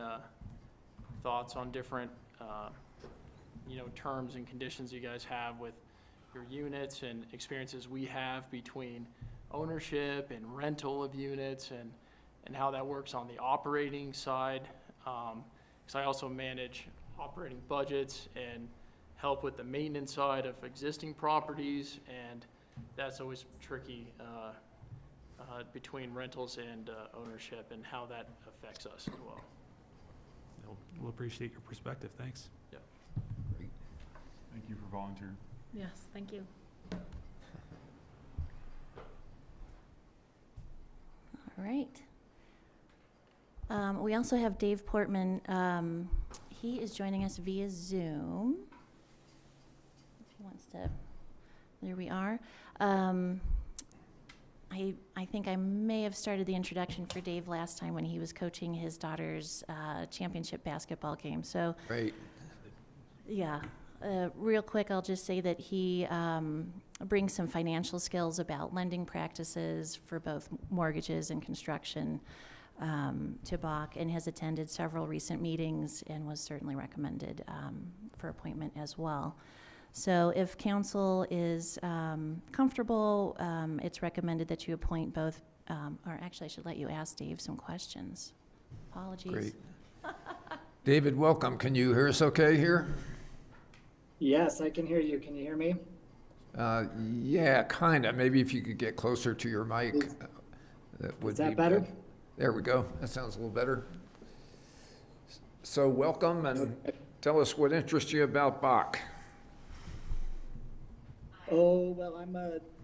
thoughts on different terms and conditions you guys have with your units and experiences we have between ownership and rental of units, and how that works on the operating side. Because I also manage operating budgets and help with the maintenance side of existing properties, and that's always tricky between rentals and ownership, and how that affects us as well. We'll appreciate your perspective. Thanks. Yeah. Great. Thank you for volunteering. Yes, thank you. All right. We also have Dave Portman. He is joining us via Zoom. If he wants to, there we are. I think I may have started the introduction for Dave last time when he was coaching his daughter's championship basketball game. So, Great. yeah. Real quick, I'll just say that he brings some financial skills about lending practices for both mortgages and construction to Bach, and has attended several recent meetings and was certainly recommended for appointment as well. So if council is comfortable, it's recommended that you appoint both, or actually I should let you ask Dave some questions. Apologies. Great. David, welcome. Can you hear us okay here? Yes, I can hear you. Can you hear me? Yeah, kind of. Maybe if you could get closer to your mic. That would Is that be better? good. There we go. That sounds a little better. So welcome, and tell us what interests you about Bach. Oh, well,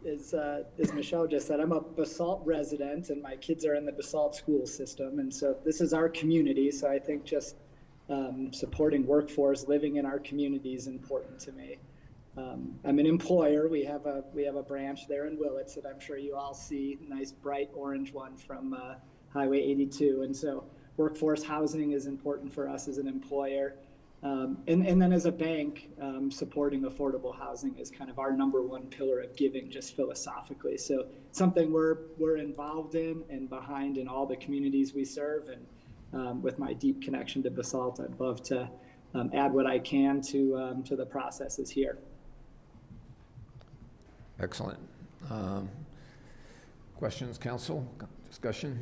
as Michelle just said, I'm a Basalt resident, and my kids are in the Basalt school system, and so this is our community, so I think just supporting workforce living in our community is important to me. I'm an employer. We have a branch there in Willits that I'm sure you all see, nice bright orange one from Highway 82, and so workforce housing is important for us as an employer. And then as a bank, supporting affordable housing is kind of our number one pillar of giving, just philosophically. So something we're involved in and behind in all the communities we serve. with my deep connection to Basalt, I'd love to add what I can to the processes here. Excellent. Questions, council? Discussion?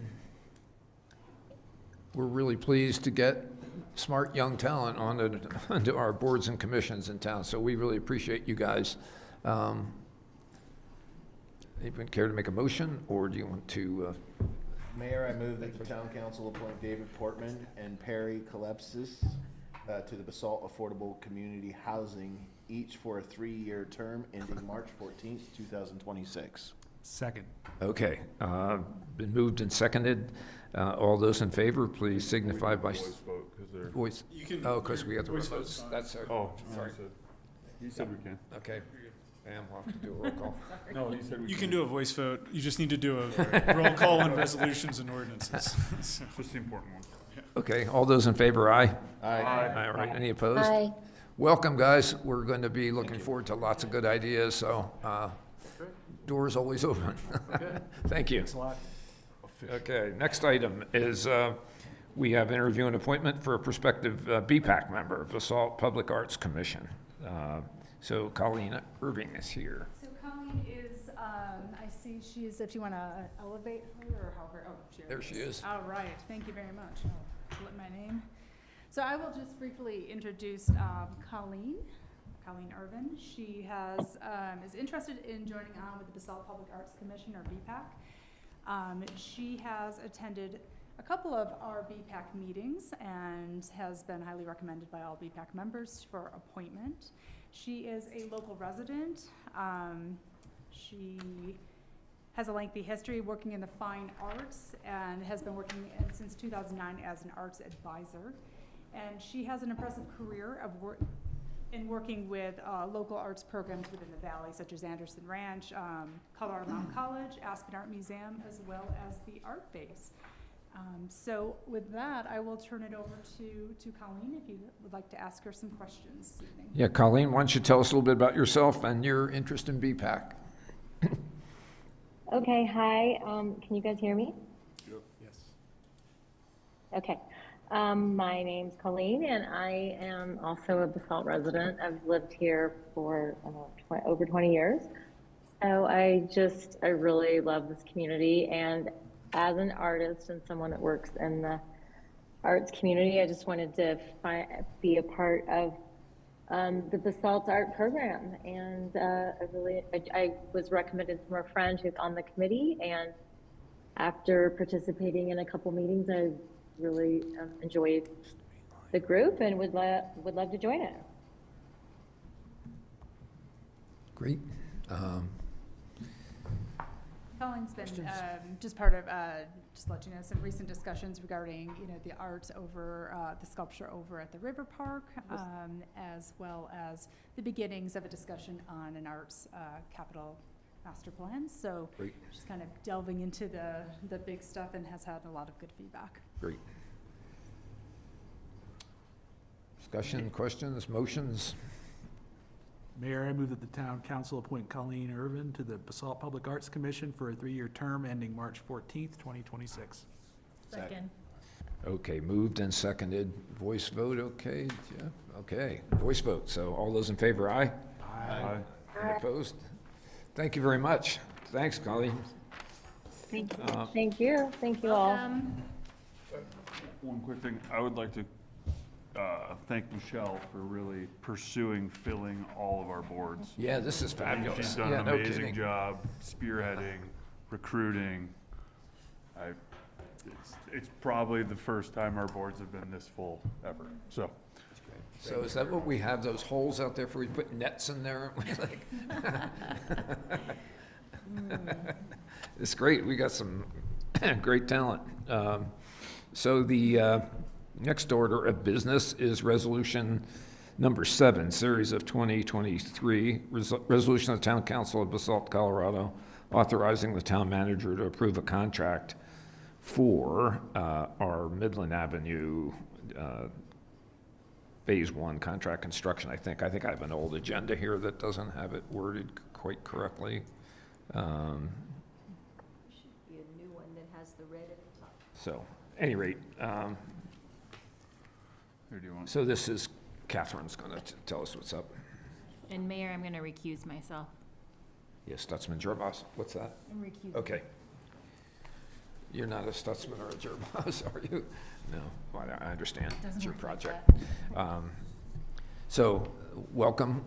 We're really pleased to get smart young talent onto our boards and commissions in town, so we really appreciate you guys. Anyone care to make a motion, or do you want to? Mayor, I move that the town council appoint David Portman and Perry Kalepsis to the Basalt Affordable Community Housing, each for a 3-year term ending March 14th, 2026. Second. Okay, been moved and seconded. All those in favor, please signify by. Voice vote, because they're. Voice. You can- Oh, because we got the voice votes. vote's That's, Oh, sorry. he said we can. Okay. Pam, we'll have to do a roll call. No, he said we can. You can do a voice vote. You just need to do a roll call on resolutions and ordinances. So- Just the important one. Okay, all those in favor, aye? Aye. All right, any opposed? Aye. Welcome, guys. We're going to be looking forward to lots of good ideas, so doors always open. Thank you. Thanks a lot. Okay, next item is we have interview and appointment for a prospective BPAC member of Basalt Public Arts Commission. So Colleen Irving is here. So Colleen is, I see she's, if you want to elevate her or however, oh, There she is. All right, thank you very much. I'll flip my name. So I will just briefly introduce Colleen Irvin. She has, is interested in joining on with the Basalt Public Arts Commission, or BPAC. She has attended a couple of our BPAC meetings and has been highly recommended by all BPAC members for appointment. She is a local resident. She has a lengthy history working in the fine arts and has been working since 2009 as an arts advisor. And she has an impressive career of working with local arts programs within the valley, such as Anderson Ranch, Colorado Mountain College, Aspen Art Museum, as well as the Art Base. So with that, I will turn it over to Colleen if you would like to ask her some questions this evening. Yeah, Colleen, why don't you tell us a little bit about yourself and your interest in BPAC? Okay, hi. Can you guys hear me? Yes. Okay. My name's Colleen, and I am also a Basalt resident. I've lived here for over 20 years. So I really love this community, and as an artist and someone that works in the arts community, I just wanted to be a part of the Basalt Art Program. And I was recommended from a friend who's on the committee, and after participating in a couple meetings, I really enjoyed the group and would love to join it. Great. Colleen's been just part of, just to let you know, some recent discussions regarding, the arts over, the sculpture over at the River Park, as well as the beginnings of a discussion on an arts capital master plan. So Great. she's kind of delving into the big stuff and has had a lot of good feedback. Great. Discussion, questions, motions? Mayor, I move that the town council appoint Colleen Irvin to the Basalt Public Arts Commission for a 3-year term ending March 14th, 2026. Second. Okay, moved and seconded. Voice vote, okay? Yeah, okay. Voice vote. So all those in favor, aye? Aye. Any opposed? Thank you very much. Thanks, Colleen. Thank you. Thank you. Thank you all. One quick thing, I would like to thank Michelle for really pursuing filling all of our boards. Yeah, this is fabulous. She's done Yeah, an no amazing kidding. job spearheading, recruiting. It's probably the first time our boards have been this full ever, so. So is that what we have, those holes out there for we put nets in there? It's great. We got some great talent. So the next order of business is resolution number 7, series of 2023, resolution of the Town Council of Basalt, Colorado, authorizing the town manager to approve a contract for our Midland Avenue Phase 1 contract construction, I think. I have an old agenda here that doesn't have it worded quite correctly. Should be a new one that has the red at the top. So, at any rate, Or do you want? So this is, Catherine's going to tell us what's up. And Mayor, I'm going to recuse myself. Yes, Stutzman Gerbos, what's that? I'm recusing. Okay. You're not a Stutzman or a Gerbos, are you? No, well, I understand. Doesn't It's your work like project. So, welcome,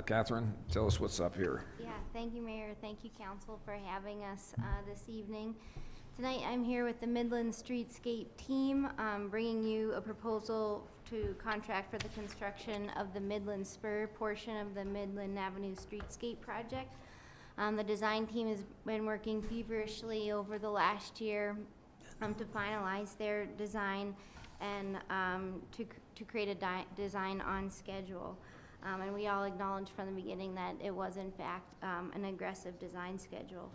Catherine. Tell us what's up here. Yeah, thank you, Mayor. Thank you, Council, for having us this evening. Tonight, I'm here with the Midland Streetscape team, bringing you a proposal to contract for the construction of the Midland Spur portion of the Midland Avenue Streetscape project. The design team has been working feverishly over the last year to finalize their design and to create a design on schedule. And we all acknowledged from the beginning that it was in fact an aggressive design schedule.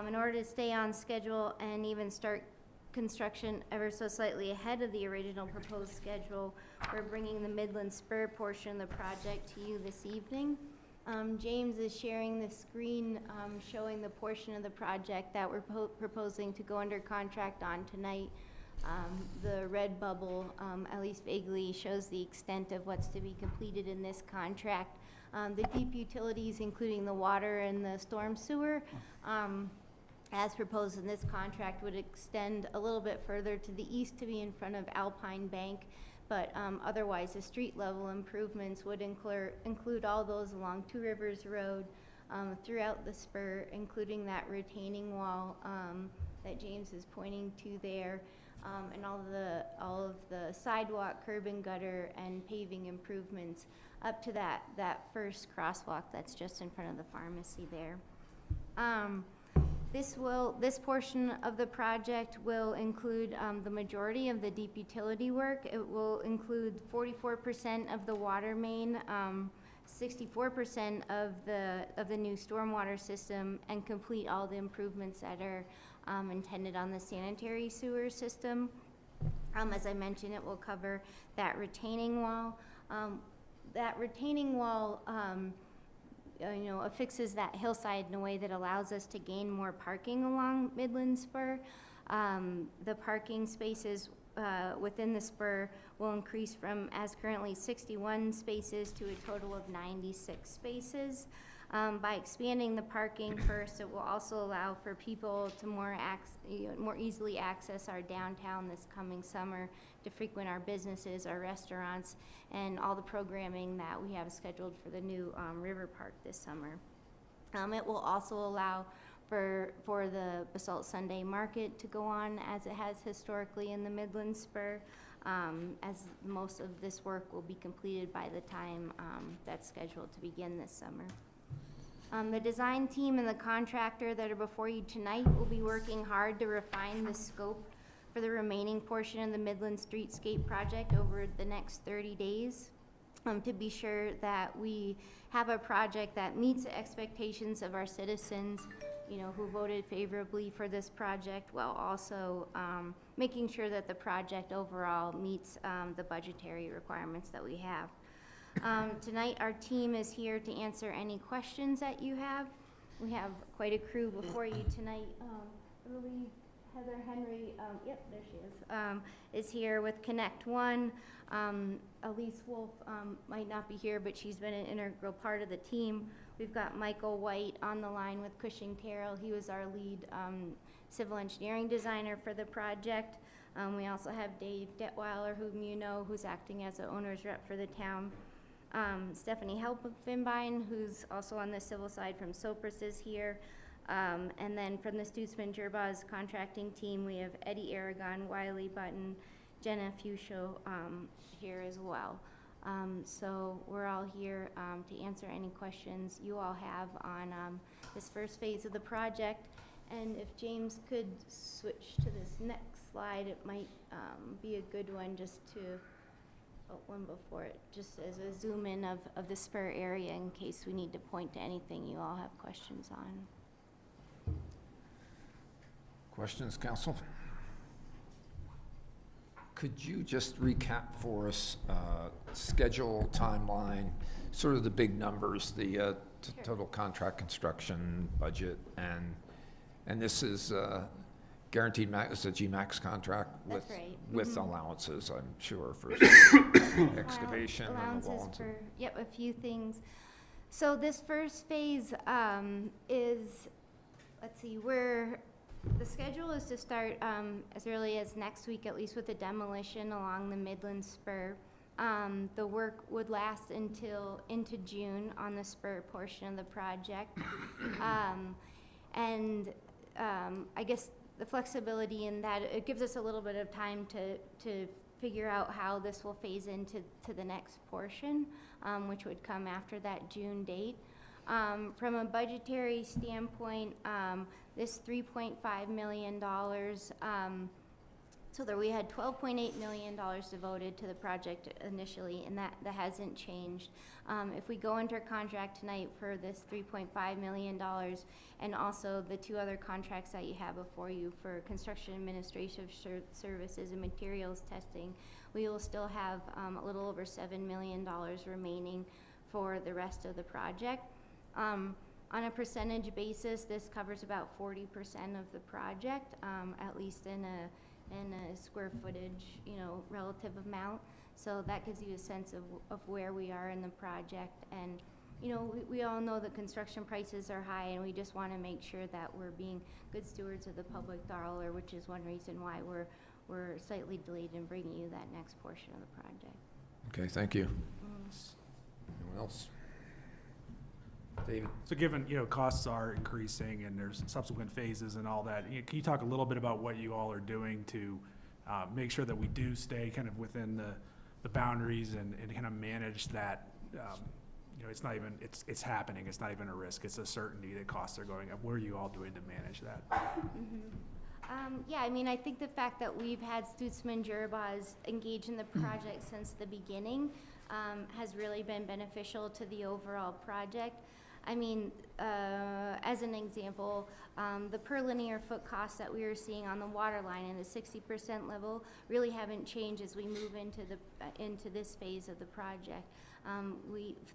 In order to stay on schedule and even start construction ever so slightly ahead of the original proposed schedule, we're bringing the Midland Spur portion of the project to you this evening. James is sharing the screen showing the portion of the project that we're proposing to go under contract on tonight. The red bubble, at least vaguely, shows the extent of what's to be completed in this contract. The deep utilities, including the water and the storm sewer, as proposed in this contract, would extend a little bit further to the east to be in front of Alpine Bank, but otherwise the street level improvements would include all those along Two Rivers Road, throughout the spur, including that retaining wall that James is pointing to there, and all of the sidewalk, curb and gutter, and paving improvements up to that first crosswalk that's just in front of the pharmacy there. This portion of the project will include the majority of the deep utility work. It will include 44% of the water main, 64% of the new stormwater system, and complete all the improvements that are intended on the sanitary sewer system. As I mentioned, it will cover that retaining wall. That retaining wall affixes that hillside in a way that allows us to gain more parking along Midland Spur. The parking spaces within the spur will increase from, as currently, 61 spaces to a total of 96 spaces. By expanding the parking first, it will also allow for people to more easily access our downtown this coming summer, to frequent our businesses, our restaurants, and all the programming that we have scheduled for the new River Park this summer. It will also allow for the Basalt Sunday Market to go on as it has historically in the Midland Spur, as most of this work will be completed by the time that's scheduled to begin this summer. The design team and the contractor that are before you tonight will be working hard to refine the scope for the remaining portion of the Midland Streetscape project over the next 30 days, to be sure that we have a project that meets the expectations of our citizens, who voted favorably for this project, while also making sure that the project overall meets the budgetary requirements that we have. Tonight, our team is here to answer any questions that you have. We have quite a crew before you tonight. I believe Heather Henry, yep, there she is here with Connect One. Elise Wolf might not be here, but she's been an integral part of the team. We've got Michael White on the line with Cushing Terrell. He was our lead civil engineering designer for the project. We also have Dave Detweiler, whom you know, who's acting as the owner's rep for the town. Stephanie Helpenbein, who's also on the civil side from Sopris, is here. And then from the Stutzman Gerbos contracting team, we have Eddie Aragon, Wiley Button, Jenna Fuchsio here as well. So we're all here to answer any questions you all have on this first phase of the project. And if James could switch to this next slide, it might be a good one just to, one before it, just as a zoom in of the spur area in case we need to point to anything you all have questions on. Questions, council? Could you just recap for us schedule, timeline, sort of the big numbers, the total contract construction budget, and this is Guaranteed max, it's a G-Max contract with, That's right. with Mhm. allowances, I'm sure, for excavation Well, and the allowances walls. for, yep, a few things. So this first phase is, let's see, the schedule is to start as early as next week, at least with the demolition along the Midland Spur. The work would last into June on the spur portion of the project. I guess the flexibility in that, it gives us a little bit of time to figure out how this will phase into the next portion, which would come after that June date. From a budgetary standpoint, this $3.5 million, so that we had $12.8 million devoted to the project initially, and that hasn't changed. If we go under contract tonight for this $3.5 million, and also the two other contracts that you have before you for construction administrative services and materials testing, we will still have a little over $7 million remaining for the rest of the project. On a percentage basis, this covers about 40% of the project, at least in a square footage, relative amount. So that gives you a sense of where we are in the project. And, we all know that construction prices are high, and we just want to make sure that we're being good stewards of the public dollar, which is one reason why we're slightly delayed in bringing you that next portion of the project. Okay, thank you. Anyone else? David? So given, costs are increasing and there's subsequent phases and all that, can you talk a little bit about what you all are doing to make sure that we do stay kind of within the boundaries and kind of manage that? It's not even, it's happening, it's not even a risk, it's a certainty that costs are going up. What are you all doing to manage that? Mm-hmm. Yeah, I think the fact that we've had Stutzman Jurabaz engage in the project since the beginning has really been beneficial to the overall project. As an example, the per linear foot costs that we were seeing on the water line in the 60% level really haven't changed as we move into this phase of the project.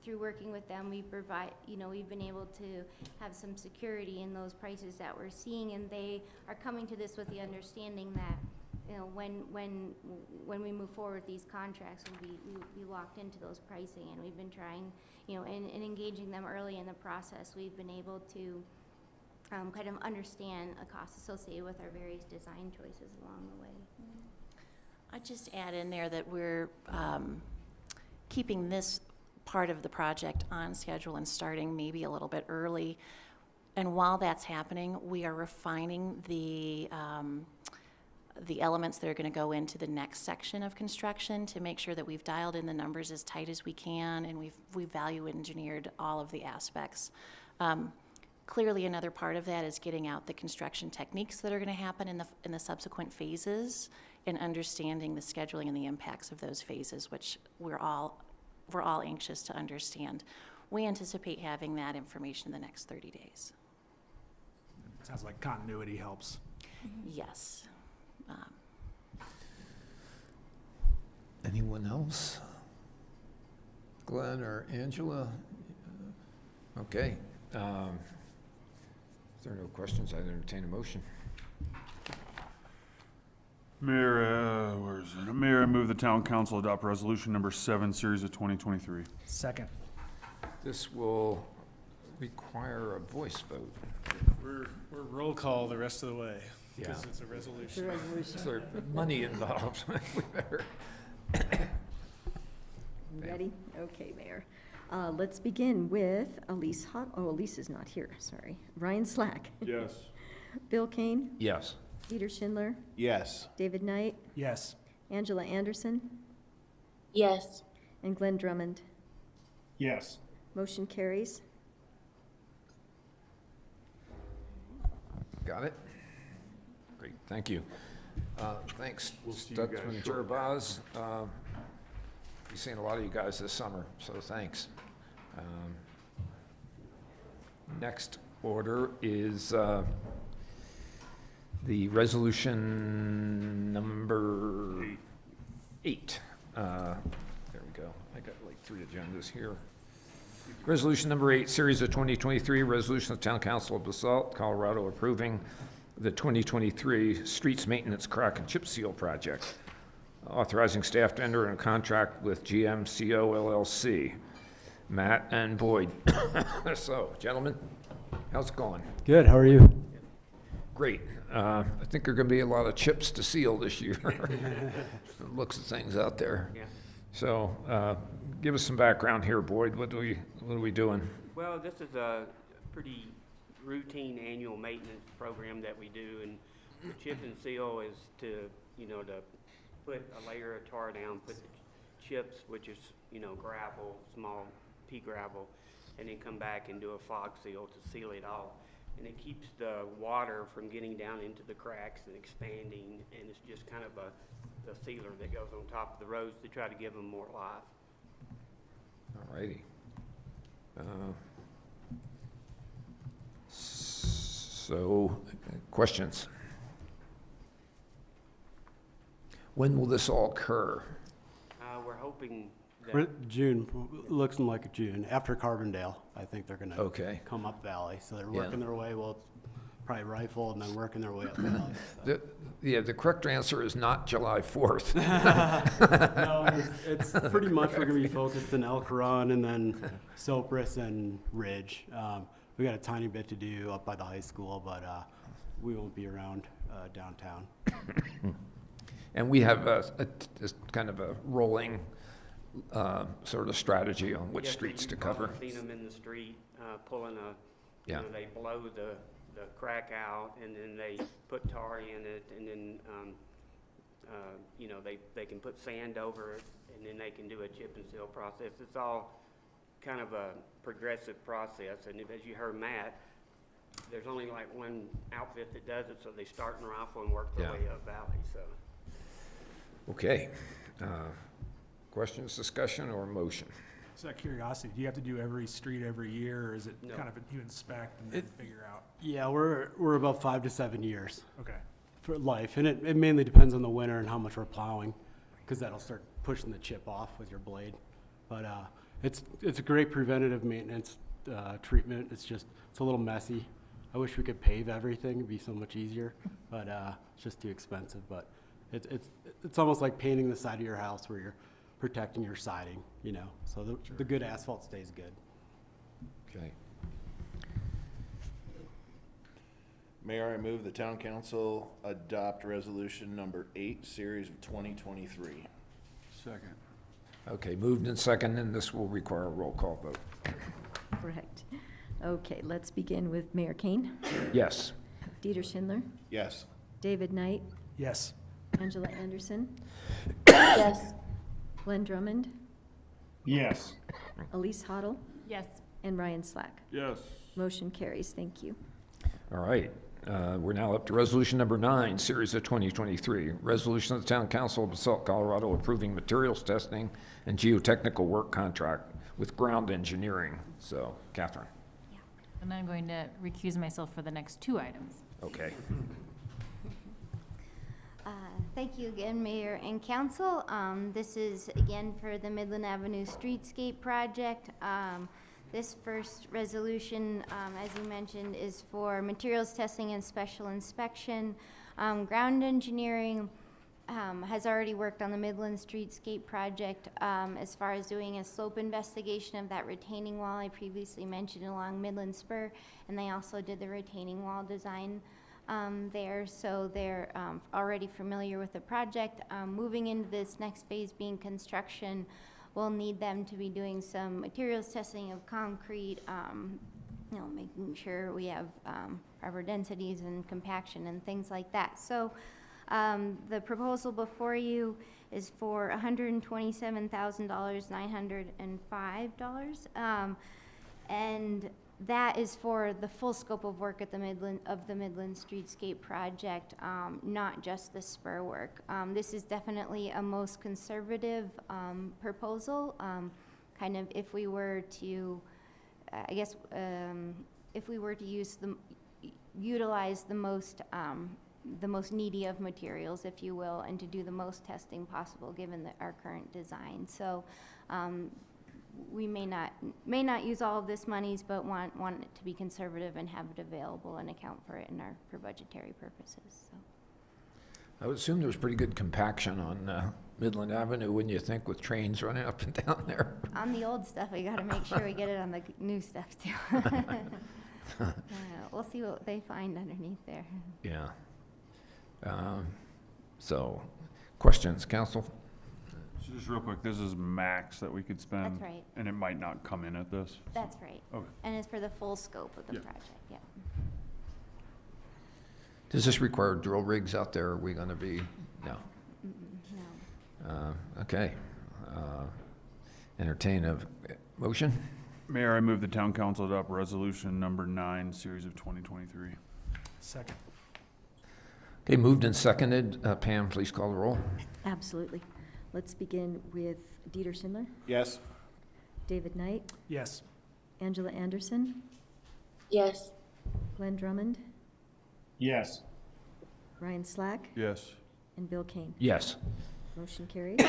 Through working with them, we've been able to have some security in those prices that we're seeing, and they are coming to this with the understanding that when we move forward with these contracts, we'll be locked into those pricing, and we've been trying, in engaging them early in the process, we've been able to kind of understand a cost associated with our various design choices along the way. I'd just add in there that we're keeping this part of the project on schedule and starting maybe a little bit early. And while that's happening, we are refining the elements that are going to go into the next section of construction to make sure that we've dialed in the numbers as tight as we can, and we've value engineered all of the aspects. Clearly, another part of that is getting out the construction techniques that are going to happen in the subsequent phases, and understanding the scheduling and the impacts of those phases, which we're all anxious to understand. We anticipate having that information in the next 30 days. Sounds like continuity helps. Yes. Anyone else? Glenn or Angela? Okay. If there are no questions, I'd entertain a motion. Mayor, where is it? Mayor, I move the town council adopt resolution number 7, series of 2023. Second. This will require a voice vote. We're roll call the rest of the way, because Yeah. it's a resolution. Is there money involved? We better- Ready? Okay, Mayor. Let's begin with Elise Elise is not here, sorry. Ryan Slack. Yes. Bill Kane. Yes. Peter Schindler. Yes. David Knight. Yes. Angela Anderson. Yes. And Glenn Drummond. Yes. Motion carries. Got it? Great, thank you. Thanks, We'll see you guys Stutzman shortly. Jurabaz. We've seen a lot of you guys this summer, so thanks. Next order is the resolution number 8. There we go. I got like 3 agendas here. Resolution number 8, series of 2023, resolution of Town Council of Basalt, Colorado approving the 2023 Streets Maintenance Crack and Chip Seal Project, authorizing staff to enter in a contract with GMCO LLC. Matt and Boyd. So, gentlemen, how's it going? Good, how are you? Great. I think there are going to be a lot of chips to seal this year. Looks of things out there. Yeah. So, give us some background here, Boyd. What are we doing? Well, this is a pretty routine annual maintenance program that we do, and the chip and seal is to put a layer of tar down, put the chips, which is, gravel, small pea gravel, and then come back and do a fog seal to seal it off. And it keeps the water from getting down into the cracks and expanding, and it's just kind of the sealer that goes on top of the roads to try to give them more life. All righty. So, questions? When will this all occur? We're hoping that June, looks like June, after Carbondale. I think they're gonna come up valley. So they're working their way, well, probably rifle and then working their way up valley. So. The correct answer is not July 4th. No, it's pretty much we're gonna be focused in Elk Run and then Cypress and Ridge. We got a tiny bit to do up by the high school, but we won't be around downtown. And we have a kind of a rolling sort of strategy on which streets to cover. I've seen them in the street pulling Yeah. they blow the crack out, and then they put tar in it, and then they can put sand over it, and then they can do a chip and seal process. It's all kind of a progressive process, and as you heard Matt, there's only like one outfit that does it, so they start in rifle and work their way up valley. So. Okay. Questions, discussion, or motion? Just out of curiosity, do you have to do every street every year, or is it No. kind of you inspect and then figure out? Yeah, we're about 5 to 7 years. Okay. For life, and it mainly depends on the winter and how much we're plowing, because that'll start pushing the chip off with your blade. But it's a great preventative maintenance treatment. It's a little messy. I wish we could pave everything; it'd be so much easier. But it's just too expensive. But it's almost like painting the side of your house where you're protecting your siding, So the good asphalt stays good. Okay. Mayor, I move the town council adopt resolution number 8, series of 2023. Second. Okay, moved and second, and this will require a roll call vote. Correct. Okay, let's begin with Mayor Kane. Yes. Dieter Schindler. Yes. David Knight. Yes. Angela Anderson. Yes. Glenn Drummond. Yes. Elise Hoddle. Yes. And Ryan Slack. Yes. Motion carries. Thank you. All right. We're now up to resolution number 9, series of 2023. Resolution of the Town Council of Basalt, Colorado, approving materials testing and geotechnical work contract with ground engineering. So, Catherine. And I'm going to recuse myself for the next 2 items. Okay. Thank you again, Mayor and Council. This is again for the Midland Avenue Streetscape Project. This first resolution, as you mentioned, is for materials testing and special inspection. Ground engineering has already worked on the Midland Streetscape Project as far as doing a slope investigation of that retaining wall I previously mentioned along Midland Spur, and they also did the retaining wall design there, so they're already familiar with the project. Moving into this next phase being construction, we'll need them to be doing some materials testing of concrete, making sure we have proper densities and compaction and things like that. So the proposal before you is for $127,905, and that is for the full scope of work at the Midland Streetscape Project, not just the spur work. This is definitely a most conservative proposal. Kind of if we were to, if we were to utilize the most needy of materials, if you will, and to do the most testing possible given our current design. So we may not use all of this monies, but want it to be conservative and have it available and account for it for budgetary purposes, so. I would assume there's pretty good compaction on Midland Avenue, wouldn't you think, with trains running up and down there? On the old stuff, we gotta make sure we get it on the new stuff too. We'll see what they find underneath there. Yeah. So, questions, council? Just real quick, this is max that we could spend. That's right. And it might not come in at this. That's right. Okay. And it's for the full scope of the Yeah. project, yeah. Does this require drill rigs out there? Are we going to be, no? No. Okay. Entertain a motion? Mayor, I move the town council adopt resolution number 9, series of 2023. Second. Okay, moved and seconded. Pam, please call the roll. Absolutely. Let's begin with Dieter Schindler, Yes. David Knight, Yes. Angela Anderson, Yes. Glenn Drummond, Yes. Ryan Slack, Yes. and Bill Kane. Yes. Motion carries.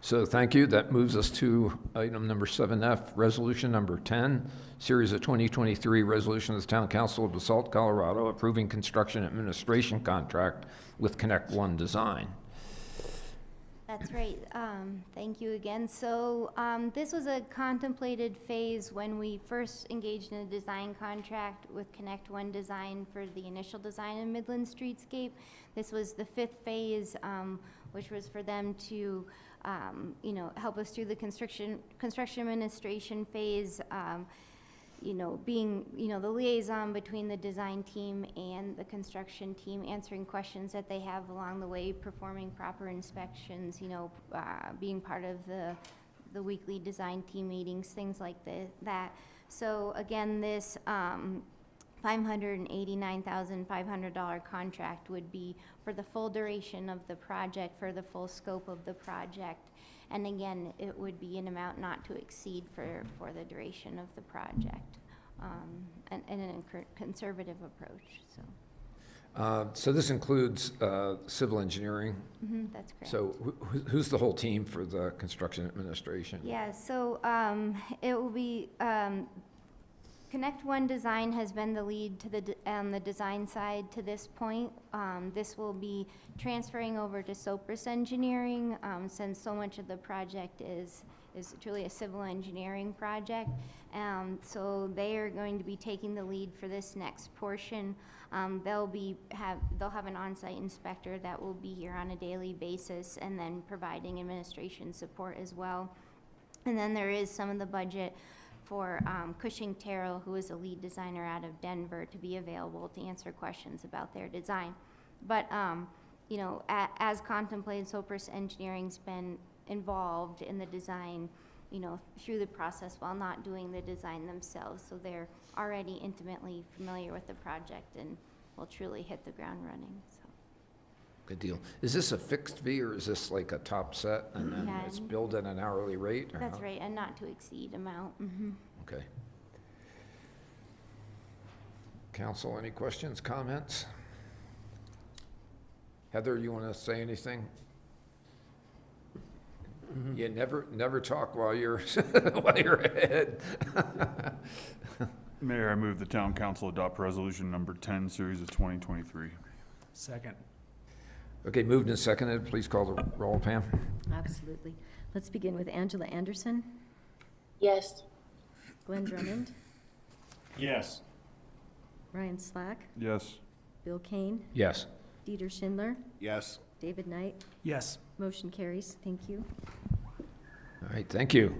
So thank you. That moves us to item number 7F, resolution number 10, series of 2023, resolution of the Town Council of Basalt, Colorado, approving construction administration contract with Connect One Design. That's right. Thank you again. So this was a contemplated phase when we first engaged in a design contract with Connect One Design for the initial design of Midland Streetscape. This was the 5th phase, which was for them to help us through the construction administration phase, being, the liaison between the design team and the construction team, answering questions that they have along the way, performing proper inspections, being part of the weekly design team meetings, things like that. So again, this $589,500 contract would be for the full duration of the project, for the full scope of the project. And again, it would be an amount not to exceed for the duration of the project, and a conservative approach, so. So this includes civil engineering. That's correct. So who's the whole team for the construction administration? Yeah, so it will be, Connect One Design has been the lead to on the design side to this point. This will be transferring over to Sopris Engineering, since so much of the project is truly a civil engineering project. So they are going to be taking the lead for this next portion. They'll have an on-site inspector that will be here on a daily basis, and then providing administration support as well. And then there is some of the budget for Cushing Terrell, who is a lead designer out of Denver, to be available to answer questions about their design. But, as contemplated, Sopris Engineering's been involved in the design, through the process while not doing the design themselves. So they're already intimately familiar with the project and will truly hit the ground running, so. Good deal. Is this a fixed fee, or is this like a top set and then Yeah, it's billed at an hourly rate? Or That's how? right, a not to exceed amount. Okay. Council, any questions, comments? Heather, you want to say anything? You never talk while you're ahead. Mayor, I move the town council adopt resolution number 10, series of 2023. Second. Okay, moved and seconded. Please call the roll, Pam. Absolutely. Let's begin with Angela Anderson, Yes. Glenn Drummond, Yes. Ryan Slack, Yes. Bill Kane, Yes. Dieter Schindler, Yes. David Knight. Yes. Motion carries. Thank you. All right, thank you.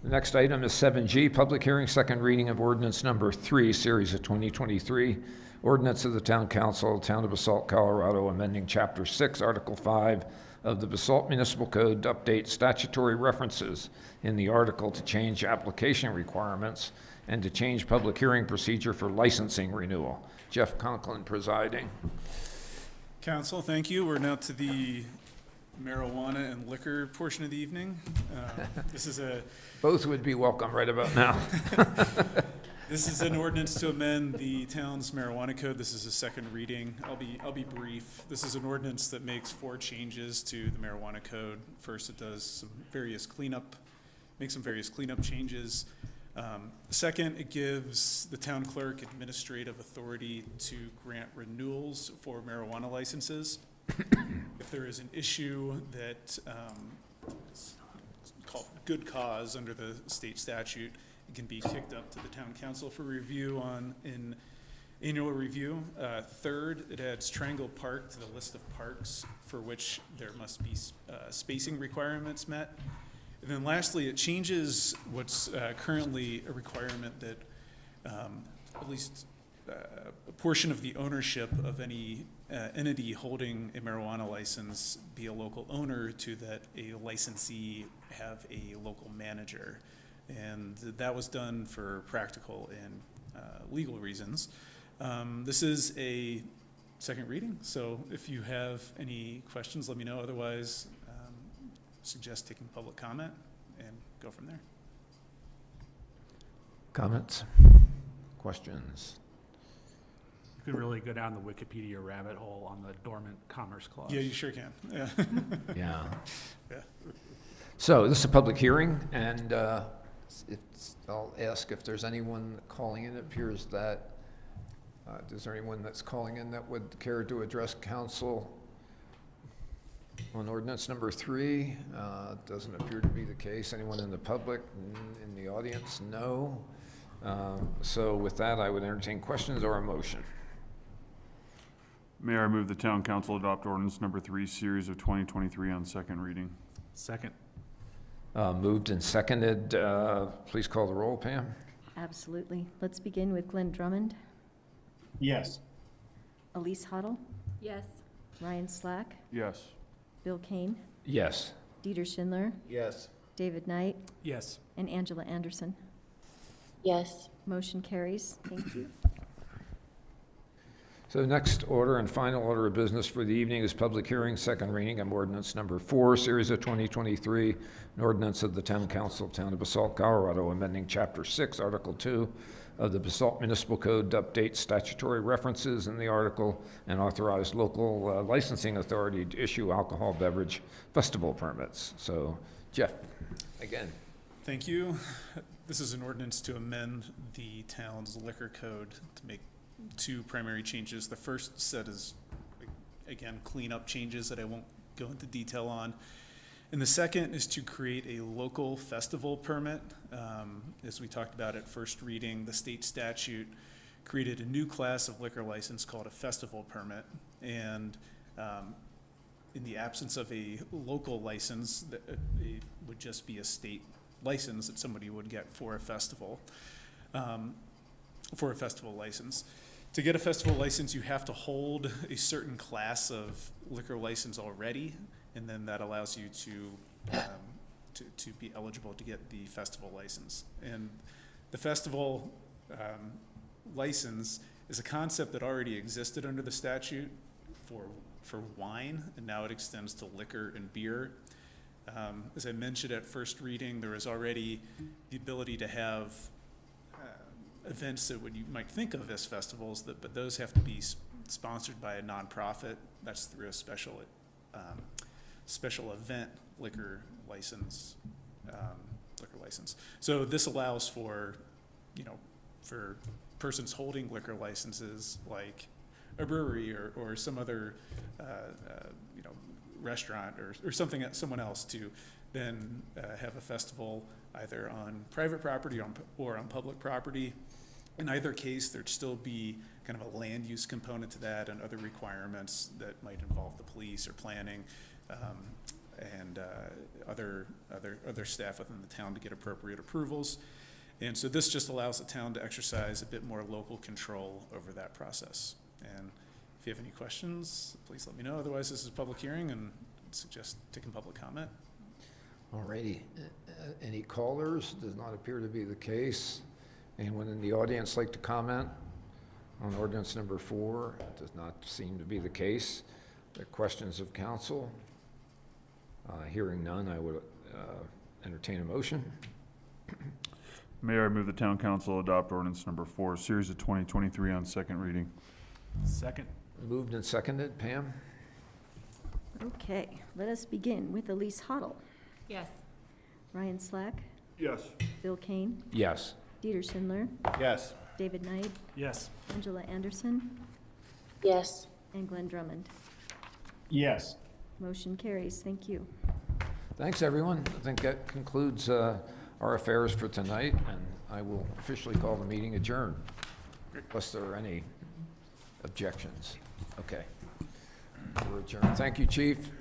The next item is 7G, public hearing, second reading of ordinance number 3, series of 2023. Ordinance of the Town Council, Town of Basalt, Colorado, amending Chapter 6, Article 5 of the Basalt Municipal Code to update statutory references in the article to change application requirements and to change public hearing procedure for licensing renewal. Jeff Conklin presiding. Council, thank you. We're now to the marijuana and liquor portion of the evening. This is a Both would be welcome right about now. This is an ordinance to amend the town's marijuana code. This is a second reading. I'll be brief. This is an ordinance that makes 4 changes to the marijuana code. First, it does makes some various cleanup changes. Second, it gives the town clerk administrative authority to grant renewals for marijuana licenses. If there is an issue that is called good cause under the state statute, it can be kicked up to the town council for review in annual review. Third, it adds Triangle Park to the list of parks for which there must be spacing requirements met. And then lastly, it changes what's currently a requirement that at least a portion of the ownership of any entity holding a marijuana license be a local owner, to that a licensee have a local manager. And that was done for practical and legal reasons. This is a second reading, so if you have any questions, let me know. Otherwise, suggest taking public comment and go from there. Comments? Questions? You could really go down the Wikipedia rabbit hole on the dormant commerce clause. Yeah, you sure can. Yeah. Yeah. Yeah. So this is a public hearing, and I'll ask if there's anyone calling in. It appears that, is there anyone that's calling in that would care to address council on ordinance number 3? Doesn't appear to be the case. Anyone in the public, in the audience? No. So with that, I would entertain questions or a motion. Mayor, I move the town council adopt ordinance number 3, series of 2023 on second reading. Second. Moved and seconded. Please call the roll, Pam. Absolutely. Let's begin with Glenn Drummond, Yes. Elise Hoddle, Yes. Ryan Slack, Yes. Bill Kane, Yes. Dieter Schindler, Yes. David Knight, Yes. and Angela Anderson. Yes. Motion carries. Thank you. So the next order and final order of business for the evening is public hearing, second reading of ordinance number 4, series of 2023, an ordinance of the Town Council, Town of Basalt, Colorado, amending Chapter 6, Article 2 of the Basalt Municipal Code to update statutory references in the article and authorize local licensing authority to issue alcohol beverage festival permits. So, Jeff, again. Thank you. This is an ordinance to amend the town's liquor code to make 2 primary changes. The first set is, again, cleanup changes that I won't go into detail on. And the second is to create a local festival permit. As we talked about at first reading, the state statute created a new class of liquor license called a festival permit. And in the absence of a local license, it would just be a state license that somebody would get for a festival license. To get a festival license, you have to hold a certain class of liquor license already, and then that allows you to be eligible to get the festival license. And the festival license is a concept that already existed under the statute for wine, and now it extends to liquor and beer. As I mentioned at first reading, there is already the ability to have events that you might think of as festivals, but those have to be sponsored by a nonprofit. That's through a special event liquor license. So this allows for persons holding liquor licenses like a brewery or some other restaurant or someone else to then have a festival either on private property or on public property. In either case, there'd still be kind of a land use component to that and other requirements that might involve the police or planning and other staff within the town to get appropriate approvals. And so this just allows the town to exercise a bit more local control over that process. And if you have any questions, please let me know. Otherwise, this is a public hearing and I'd suggest taking public comment. Alrighty. Any callers? Does not appear to be the case. Anyone in the audience like to comment on ordinance number 4? It does not seem to be the case. The questions of council? Hearing none, I would entertain a motion. Mayor, I move the town council adopt ordinance number 4, series of 2023 on second reading. Second. Moved and seconded. Pam? Okay, let us begin with Elise Hoddle, Yes. Ryan Slack, Yes. Bill Kane, Yes. Dieter Schindler, Yes. David Knight, Yes. Angela Anderson, Yes. and Glenn Drummond. Yes. Motion carries. Thank you. Thanks, everyone. I think that concludes our affairs for tonight, and I will officially call the meeting adjourned, unless there are any objections. Okay. We're adjourned. Thank you, Chief.